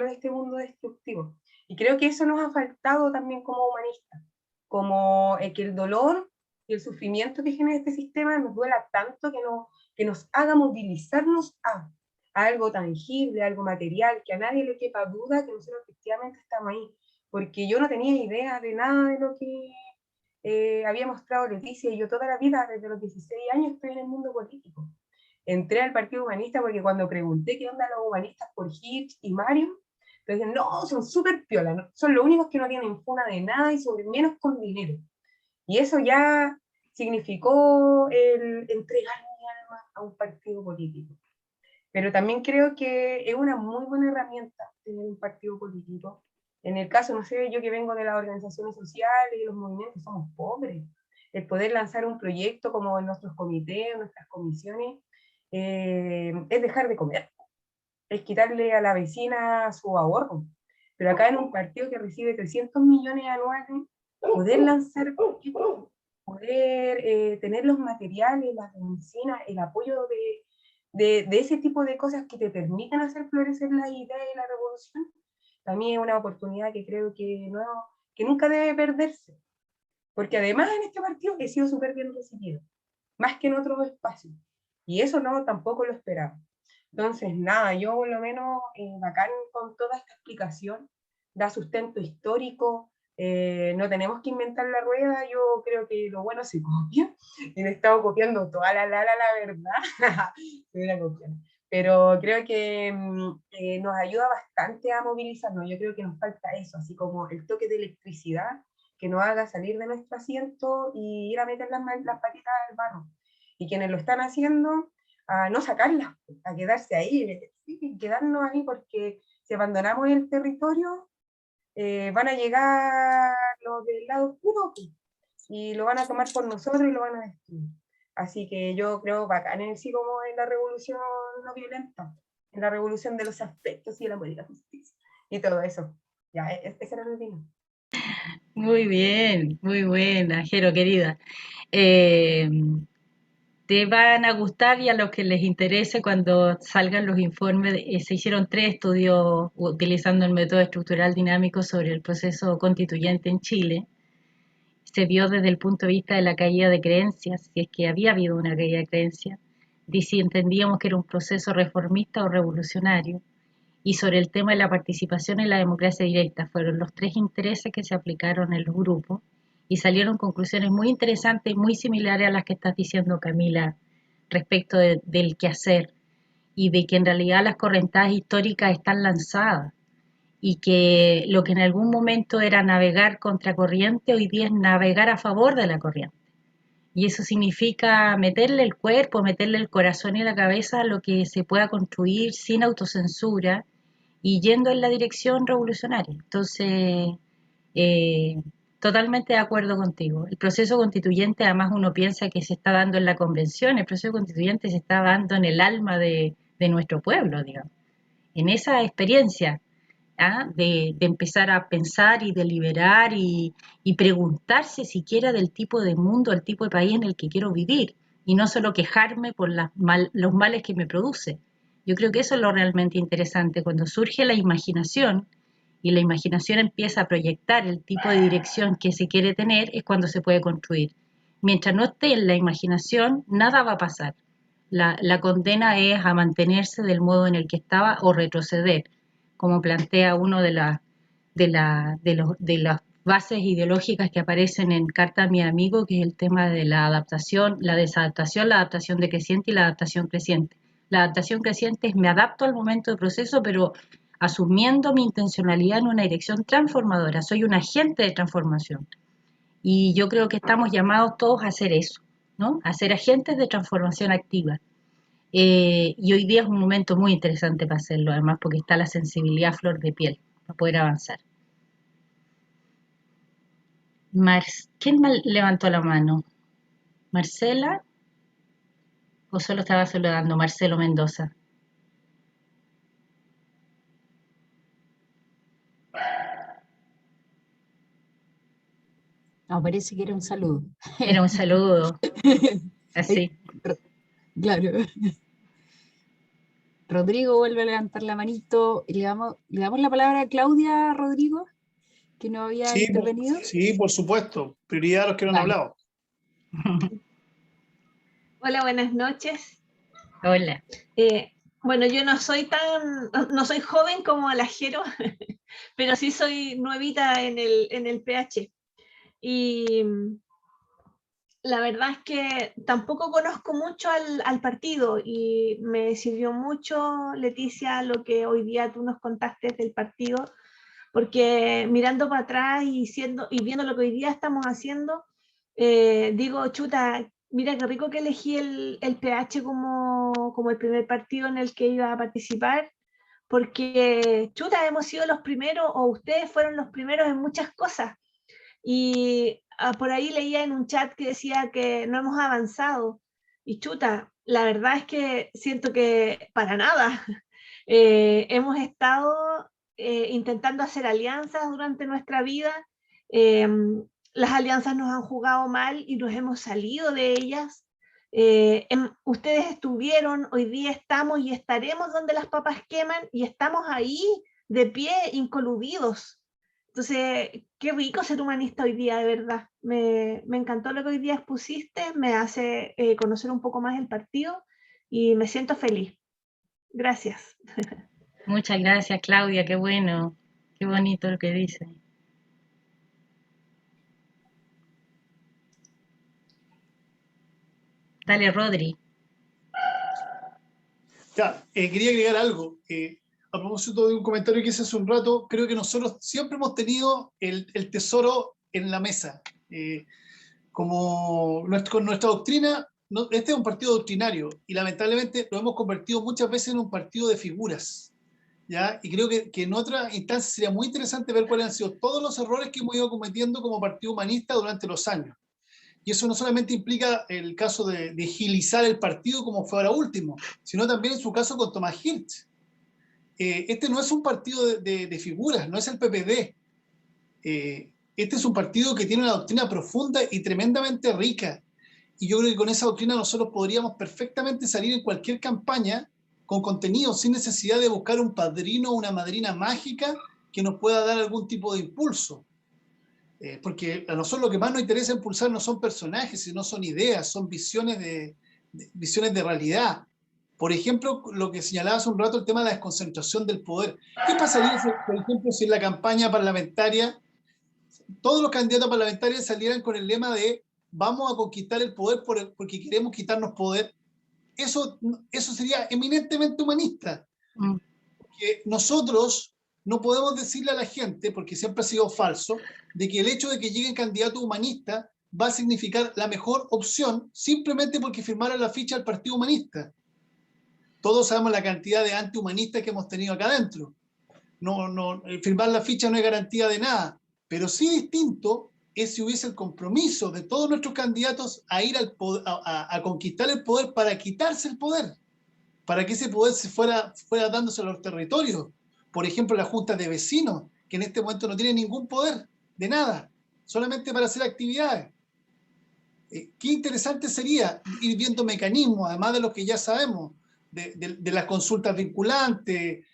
de este mundo destructivo. Y creo que eso nos ha faltado también como humanistas, como que el dolor y el sufrimiento que genera este sistema nos duela tanto que nos haga movilizarnos a algo tangible, algo material, que a nadie le quepa duda que nosotros efectivamente estamos ahí. Porque yo no tenía idea de nada de lo que había mostrado Leticia, y yo toda la vida, desde los 16 años, estoy en el mundo político. Entré al Partido Humanista porque cuando pregunté qué onda los humanistas por Hitch y Mario, entonces no, son súper piola, ¿no? Son los únicos que no tienen funa de nada y sobre menos con dinero. Y eso ya significó el entregar mi alma a un partido político. Pero también creo que es una muy buena herramienta tener un partido político. En el caso, no sé, yo que vengo de las organizaciones sociales y los movimientos, somos pobres. El poder lanzar un proyecto como en nuestros comités, nuestras comisiones, es dejar de comer, es quitarle a la vecina su ahorro. Pero acá en un partido que recibe 300 millones anuales, poder lanzar proyectos, poder tener los materiales, las medicinas, el apoyo de ese tipo de cosas que te permitan hacer florecer la idea de la revolución, también es una oportunidad que creo que nunca debe perderse. Porque además en este partido he sido súper bien recibido, más que en otros espacios. Y eso no, tampoco lo esperaba. Entonces, nada, yo por lo menos bacán con toda esta explicación, da sustento histórico, no tenemos que inventar la rueda, yo creo que lo bueno se copia, y me he estado copiando toda la verdad, pero creo que nos ayuda bastante a movilizarnos. Yo creo que nos falta eso, así como el toque de electricidad que nos haga salir de nuestro asiento y ir a meter las patitas al barro. Y quienes lo están haciendo, a no sacarlas, a quedarse ahí, sí, quedarnos ahí, porque si abandonamos el territorio, van a llegar los del lado oscuro y lo van a tomar por nosotros y lo van a destruir. Así que yo creo bacán en sí como en la revolución no violenta, en la revolución de los aspectos y el amor y la justicia y todo eso. Ya, esa era mi opinión. Muy bien, muy buena, Jero, querida. Eh, Te van a gustar, y a los que les interese cuando salgan los informes, se hicieron 3 estudios utilizando el método estructural dinámico sobre el proceso constituyente en Chile. Se vio desde el punto de vista de la caída de creencias, si es que había habido una caída de creencias, de si entendíamos que era un proceso reformista o revolucionario, y sobre el tema de la participación en la democracia directa. Fueron los 3 intereses que se aplicaron en los grupos y salieron conclusiones muy interesantes y muy similares a las que estás diciendo, Camila, respecto del quehacer, y de que en realidad las correntadas históricas están lanzadas y que lo que en algún momento era navegar contra corriente, hoy día es navegar a favor de la corriente. Y eso significa meterle el cuerpo, meterle el corazón y la cabeza a lo que se pueda construir sin autocensura y yendo en la dirección revolucionaria. Entonces, totalmente de acuerdo contigo. El proceso constituyente, además, uno piensa que se está dando en la convención. El proceso constituyente se está dando en el alma de nuestro pueblo, digamos, en esa experiencia, ¿ah? De empezar a pensar y deliberar y preguntarse siquiera del tipo de mundo, el tipo de país en el que quiero vivir, y no solo quejarme por los males que me produce. Yo creo que eso es lo realmente interesante, cuando surge la imaginación y la imaginación empieza a proyectar el tipo de dirección que se quiere tener, es cuando se puede construir. Mientras no esté en la imaginación, nada va a pasar. La condena es a mantenerse del modo en el que estaba o retroceder, como plantea uno de las bases ideológicas que aparecen en Carta a mi amigo, que es el tema de la adaptación, la desadaptación, la adaptación decreciente y la adaptación creciente. La adaptación creciente es me adapto al momento de proceso, pero asumiendo mi intencionalidad en una dirección transformadora. Soy un agente de transformación. Y yo creo que estamos llamados todos a hacer eso, ¿no? A ser agentes de transformación activa. Y hoy día es un momento muy interesante para hacerlo, además, porque está la sensibilidad a flor de piel para poder avanzar. ¿Quién levantó la mano? ¿Marcela? ¿O solo estaba saludando Marcelo Mendoza? No, parece que era un saludo. Era un saludo. Así. Claro. Rodrigo vuelve a levantar la manito. Le damos la palabra a Claudia, Rodrigo, que no había intervenido. Sí, por supuesto. Prioridad a los que no han hablado. Hola, buenas noches. Hola. Bueno, yo no soy joven como la Jero, pero sí soy nuevita en el PH. Y la verdad es que tampoco conozco mucho al partido y me sirvió mucho, Leticia, lo que hoy día tú nos contaste del partido, porque mirando para atrás y viendo lo que hoy día estamos haciendo, digo, chuta, mira qué rico que elegí el PH como el primer partido en el que iba a participar, porque chuta, hemos sido los primeros, o ustedes fueron los primeros en muchas cosas. Y por ahí leía en un chat que decía que no hemos avanzado. Y chuta, la verdad es que siento que para nada. Hemos estado intentando hacer alianzas durante nuestra vida. Las alianzas nos han jugado mal y nos hemos salido de ellas. Ustedes estuvieron, hoy día estamos y estaremos donde las papas queman y estamos ahí de pie, incoludidos. Entonces, qué rico ser humanista hoy día, de verdad. Me encantó lo que hoy día expusiste, me hace conocer un poco más el partido y me siento feliz. Gracias. Muchas gracias, Claudia, qué bueno, qué bonito lo que dice. Dale, Rodri. Ya, quería agregar algo. A propósito de un comentario que hice hace un rato, creo que nosotros siempre hemos tenido el tesoro en la mesa. Con nuestra doctrina, este es un partido doctrinario y lamentablemente lo hemos convertido muchas veces en un partido de figuras, ¿ya? Y creo que en otra instancia sería muy interesante ver cuáles han sido todos los errores que hemos ido cometiendo como partido humanista durante los años. Y eso no solamente implica el caso de agilizar el partido como fue ahora último, sino también en su caso con Tomás Hirsch. Este no es un partido de figuras, no es el PPD. Este es un partido que tiene una doctrina profunda y tremendamente rica. Y yo creo que con esa doctrina nosotros podríamos perfectamente salir en cualquier campaña con contenido, sin necesidad de buscar un padrino o una madrina mágica que nos pueda dar algún tipo de impulso. Porque a nosotros lo que más nos interesa impulsar no son personajes, sino son ideas, son visiones de realidad. Por ejemplo, lo que señalaba hace un rato, el tema de la desconcentración del poder. ¿Qué pasaría, por ejemplo, si en la campaña parlamentaria todos los candidatos parlamentarios salieran con el lema de vamos a conquistar el poder porque queremos quitarnos poder? Eso sería eminentemente humanista. Porque nosotros no podemos decirle a la gente, porque siempre ha sido falso, de que el hecho de que lleguen candidatos humanistas va a significar la mejor opción simplemente porque firmaron la ficha del Partido Humanista. Todos sabemos la cantidad de antihumanistas que hemos tenido acá adentro. Firmar la ficha no es garantía de nada, pero sí distinto es si hubiese el compromiso de todos nuestros candidatos a ir al poder, a conquistar el poder para quitarse el poder, para que ese poder se fuera dándose a los territorios. Por ejemplo, las juntas de vecinos, que en este momento no tienen ningún poder de nada, solamente para hacer actividades. Qué interesante sería ir viendo mecanismos, además de los que ya sabemos, de las consultas vinculantes,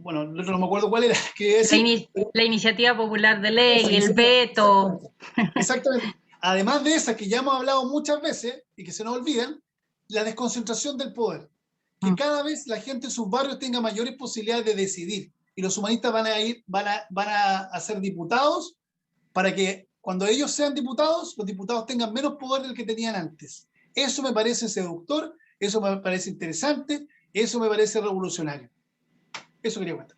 bueno, no me acuerdo cuál era. La iniciativa popular de ley, el veto. Exactamente. Además de esas que ya hemos hablado muchas veces y que se nos olvidan, la desconcentración del poder. Que cada vez la gente en sus barrios tenga mayores posibilidades de decidir. Y los humanistas van a ser diputados para que cuando ellos sean diputados, los diputados tengan menos poder del que tenían antes. Eso me parece seductor, eso me parece interesante, eso me parece revolucionario. Eso quería contar.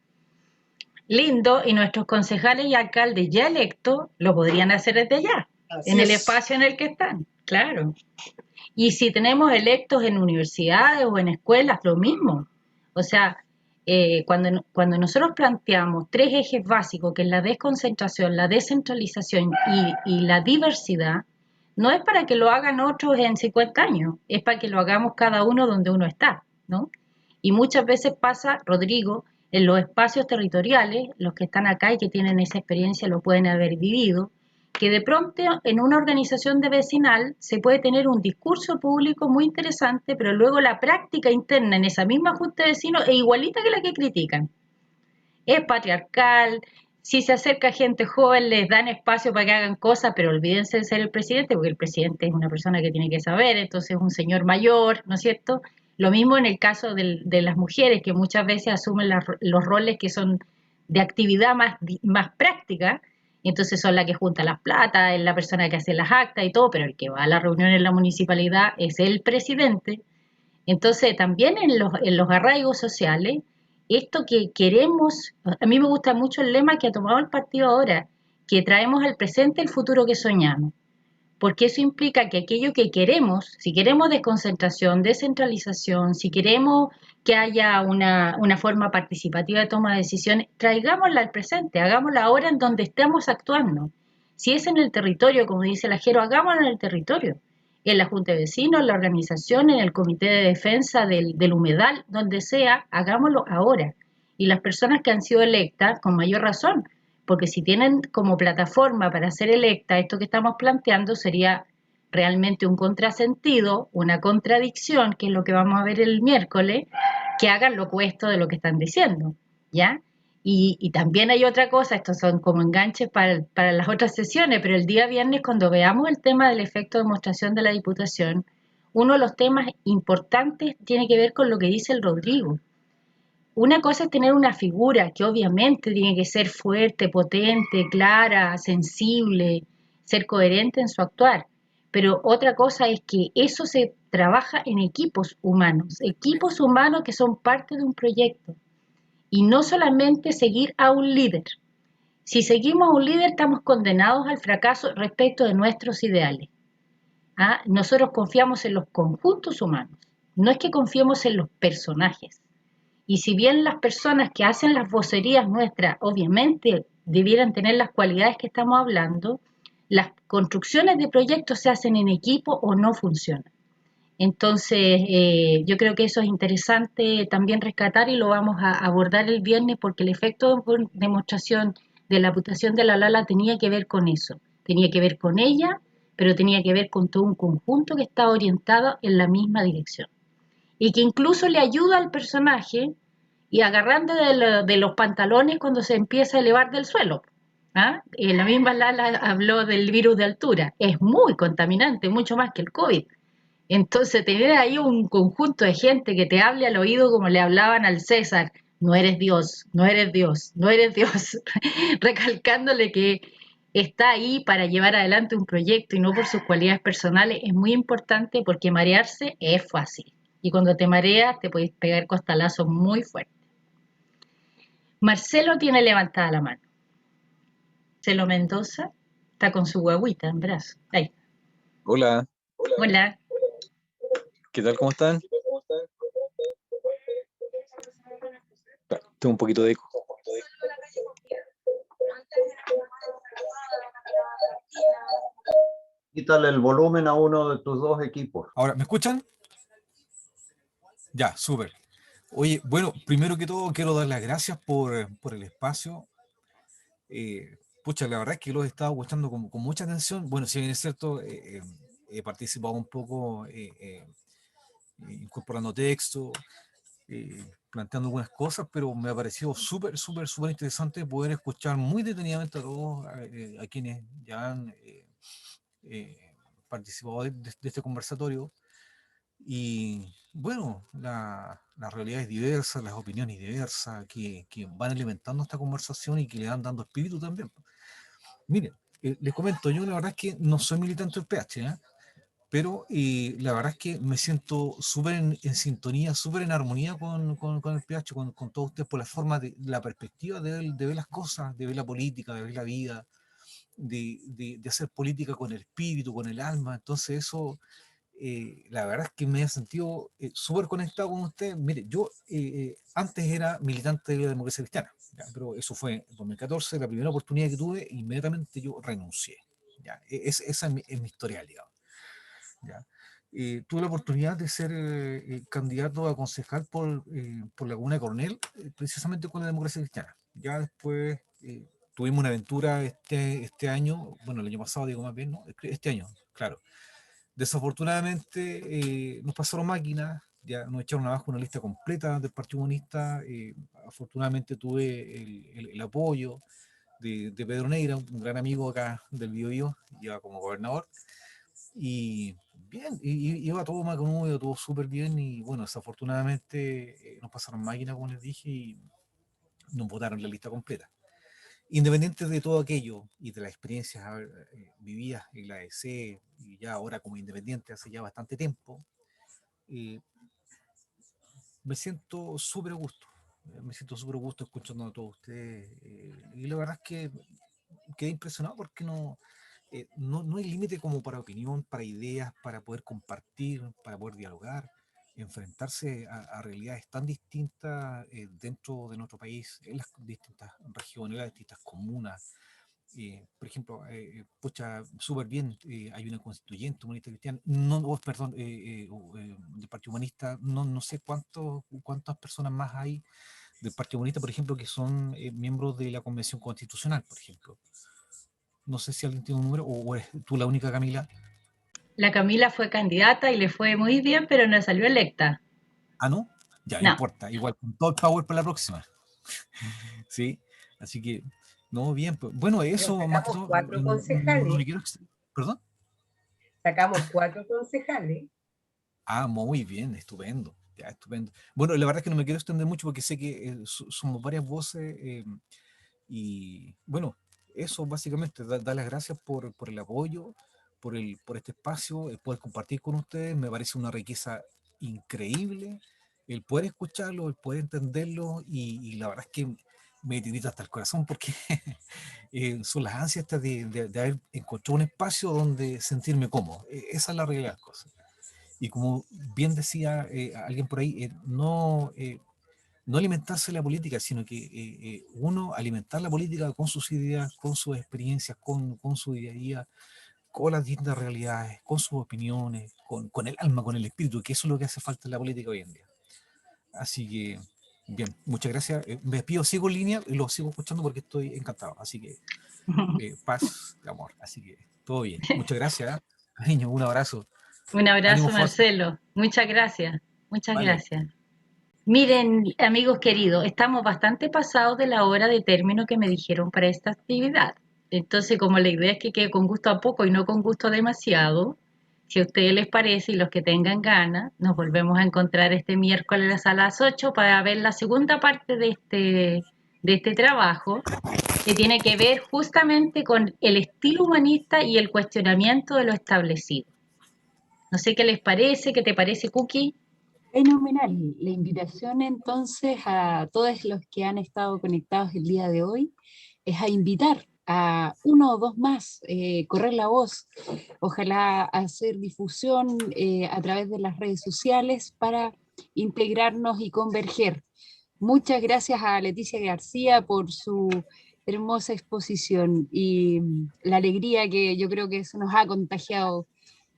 Lindo, y nuestros concejales y alcaldes ya electos lo podrían hacer desde allá, el espacio en el que están, claro. Y si tenemos electos en universidades o en escuelas, lo mismo. O sea, cuando nosotros planteamos 3 ejes básicos, que es la desconcentración, la descentralización y la diversidad, no es para que lo hagan otros en 50 años, es para que lo hagamos cada uno donde uno está, ¿no? Y muchas veces pasa, Rodrigo, en los espacios territoriales, los que están acá y que tienen esa experiencia lo pueden haber vivido, que de pronto en una organización de vecinal se puede tener un discurso público muy interesante, pero luego la práctica interna en esa misma junta de vecinos es igualita que la que critican. Es patriarcal, si se acerca gente joven les dan espacio para que hagan cosas, pero olvídense de ser el presidente, porque el presidente es una persona que tiene que saber, entonces es un señor mayor, ¿no es cierto? Lo mismo en el caso de las mujeres, que muchas veces asumen los roles que son de actividad más práctica, entonces son las que juntan las plata, es la persona que hace las actas y todo, pero el que va a la reunión en la municipalidad es el presidente. Entonces también en los arraigos sociales, esto que queremos, a mí me gusta mucho el lema que ha tomado el partido ahora, que traemos al presente el futuro que soñamos. Porque eso implica que aquello que queremos, si queremos desconcentración, descentralización, si queremos que haya una forma participativa de toma de decisiones, traigámosla al presente, hagámosla ahora en donde estemos actuando. Si es en el territorio, como dice el Ajero, hagámoslo en el territorio, en la Junta de Vecinos, en la organización, en el Comité de Defensa del Humedal, donde sea, hagámoslo ahora. Y las personas que han sido electas, con mayor razón, porque si tienen como plataforma para ser electa, esto que estamos planteando sería realmente un contrasentido, una contradicción, que es lo que vamos a ver el miércoles, que hagan lo opuesto de lo que están diciendo, ¿ya? Y también hay otra cosa, estos son como enganches para las otras sesiones, pero el día viernes cuando veamos el tema del efecto de demostración de la Diputación, uno de los temas importantes tiene que ver con lo que dice el Rodrigo. Una cosa es tener una figura que obviamente tiene que ser fuerte, potente, clara, sensible, ser coherente en su actuar, pero otra cosa es que eso se trabaja en equipos humanos que son parte de un proyecto y no solamente seguir a un líder. Si seguimos a un líder, estamos condenados al fracaso respecto de nuestros ideales. ¿Ah? Nosotros confiamos en los conjuntos humanos, no es que confiemos en los personajes. Y si bien las personas que hacen las vocerías nuestras, obviamente, debieran tener las cualidades que estamos hablando, las construcciones de proyectos se hacen en equipo o no funcionan. Entonces, yo creo que eso es interesante también rescatar y lo vamos a abordar el viernes porque el efecto de demostración de la votación de la Lala tenía que ver con eso, tenía que ver con ella, pero tenía que ver con todo un conjunto que estaba orientado en la misma dirección y que incluso le ayuda al personaje y agarrando de los pantalones cuando se empieza a elevar del suelo. ¿Ah? La misma Lala habló del virus de altura, es muy contaminante, mucho más que el COVID. Entonces, tener ahí un conjunto de gente que te hable al oído como le hablaban al César, no eres Dios, no eres Dios, no eres Dios, recalcándole que está ahí para llevar adelante un proyecto y no por sus cualidades personales, es muy importante porque marearse es fácil. Y cuando te mareas, te puedes pegar costalazos muy fuertes. Marcelo tiene levantada la mano. Marcelo Mendoza está con su guagüita en brazo. Ahí. Hola, Hola. ¿qué tal? ¿Cómo están? Tengo un poquito de eco. Quítale el volumen a uno de tus dos equipos. Ahora, ¿me escuchan? Ya, súper. Oye, bueno, primero que todo quiero dar las gracias por el espacio. Pucha, la verdad es que los he estado escuchando con mucha atención. Bueno, si bien es cierto, he participado un poco incorporando texto, planteando algunas cosas, pero me ha parecido súper, súper, súper interesante poder escuchar muy detenidamente a todos a quienes ya han participado de este conversatorio. Y bueno, las realidades diversas, las opiniones diversas que van alimentando esta conversación y que le van dando espíritu también. Miren, les comento, yo la verdad es que no soy militante del PH, ¿eh? Pero la verdad es que me siento súper en sintonía, súper en armonía con el PH, con todos ustedes, por la forma, de la perspectiva de ver las cosas, de ver la política, de ver la vida, de hacer política con el espíritu, con el alma. Entonces eso, la verdad es que me he sentido súper conectado con usted. Mire, yo antes era militante de la democracia cristiana, ¿ya? Pero eso fue en 2014, la primera oportunidad que tuve, inmediatamente yo renuncié. ¿Ya? Esa es mi historial, digamos. ¿Ya? Tuve la oportunidad de ser candidato a concejal por la comuna de Coronel, precisamente con la democracia cristiana. Ya después tuvimos una aventura este año, bueno, el año pasado digo más bien, ¿no? Este año, claro. Desafortunadamente nos pasaron máquinas, ya nos echaron abajo una lista completa del Partido Comunista. Afortunadamente tuve el apoyo de Pedro Neira, un gran amigo acá del Biobío, iba como gobernador. Y bien, iba todo maconudo, todo súper bien. Y bueno, desafortunadamente nos pasaron máquinas, como les dije, y nos votaron la lista completa. Independiente de todo aquello y de las experiencias vividas en la EC y ya ahora como independiente hace ya bastante tiempo, me siento súper a gusto. Me siento súper a gusto escuchando a todos ustedes. Y la verdad es que quedé impresionado porque no hay límite como para opinión, para ideas, para poder compartir, para poder dialogar, enfrentarse a realidades tan distintas dentro de nuestro país, en las distintas regiones, las distintas comunas. Por ejemplo, pucha, súper bien, hay una constituyente humanista cristiana, perdón, del Partido Humanista, no sé cuántas personas más hay del Partido Comunista, por ejemplo, que son miembros de la Convención Constitucional, por ejemplo. No sé si alguien tiene un número, o eres tú la única, Camila. La Camila fue candidata y le fue muy bien, pero no salió electa. Ah, ¿no? Ya, no No. importa. Igual, con todo el power para la próxima. Sí, así que, no, bien. Pues, bueno, eso Pero más que sacamos todo. 4 No concejales. me quiero... ¿Perdón? Sacamos 4 concejales. Ah, muy bien, estupendo. Ya, estupendo. Bueno, la verdad es que no me quiero extender mucho porque sé que somos varias voces y bueno, eso básicamente, dar las gracias por el apoyo, por este espacio, el poder compartir con ustedes. Me parece una riqueza increíble el poder escucharlo, el poder entenderlo y la verdad es que me tirita hasta el corazón porque son las ansias estas de haber encontrado un espacio donde sentirme cómodo. Esa es la realidad de las cosas. Y como bien decía alguien por ahí, no alimentarse la política, sino que uno alimentar la política con sus ideas, con sus experiencias, con su día a día, con las distintas realidades, con sus opiniones, con el alma, con el espíritu, que eso es lo que hace falta en la política hoy en día. Así que, bien, muchas gracias. Me despido, sigo en línea y lo sigo escuchando porque estoy encantado. Así que, paz, amor. Así que, todo bien. Muchas gracias. Cariño, un abrazo. Un Ánimo, abrazo, fuerza. Marcelo. Muchas gracias. Muchas Vale. gracias. Miren, amigos queridos, estamos bastante pasados de la hora de término que me dijeron para esta actividad. Entonces, como la idea es que quede con gusto a poco y no con gusto a demasiado, si a ustedes les parece y los que tengan ganas, nos volvemos a encontrar este miércoles a las 8 para ver la segunda parte de este trabajo, que tiene que ver justamente con el estilo humanista y el cuestionamiento de lo establecido. No sé qué les parece, qué te parece, Cookie. Fenomenal. La invitación entonces a todos los que han estado conectados el día de hoy es a invitar a uno o dos más, correr la voz, ojalá hacer difusión a través de las redes sociales para integrarnos y converger. Muchas gracias a Leticia García por su hermosa exposición y la alegría que yo creo que se nos ha contagiado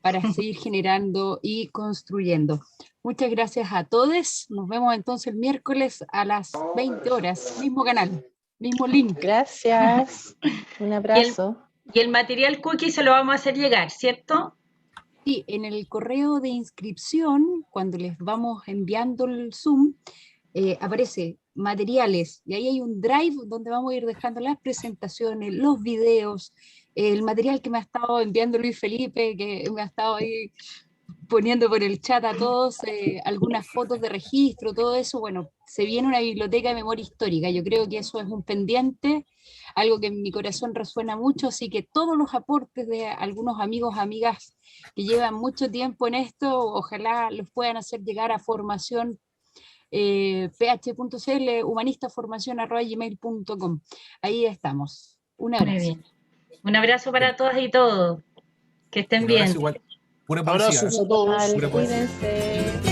para seguir generando y construyendo. Muchas gracias a todos. Nos vemos entonces el miércoles a las 20 horas. Mismo canal, mismo link. Gracias. Un abrazo. Y el material Cookie se lo vamos a hacer llegar, ¿cierto? Sí, en el correo de inscripción, cuando les vamos enviando el Zoom, aparece materiales y ahí hay un drive donde vamos a ir dejando las presentaciones, los videos, el material que me ha estado enviando Luis Felipe, que me ha estado ahí poniendo por el chat a todos, algunas fotos de registro, todo eso. Bueno, se viene una biblioteca de memoria histórica, yo creo que eso es un pendiente, algo que en mi corazón resuena mucho, así que todos los aportes de algunos amigos, amigas que llevan mucho tiempo en esto, ojalá los puedan hacer llegar a formación ph.cl, humanistaformacion@gmail.com. Ahí estamos. Un abrazo. Muy bien. Un abrazo para todas y todos. Que estén Un bien. abrazo igual. Pura Abrazos poesía. a todos. Pura poesía. Cuídense.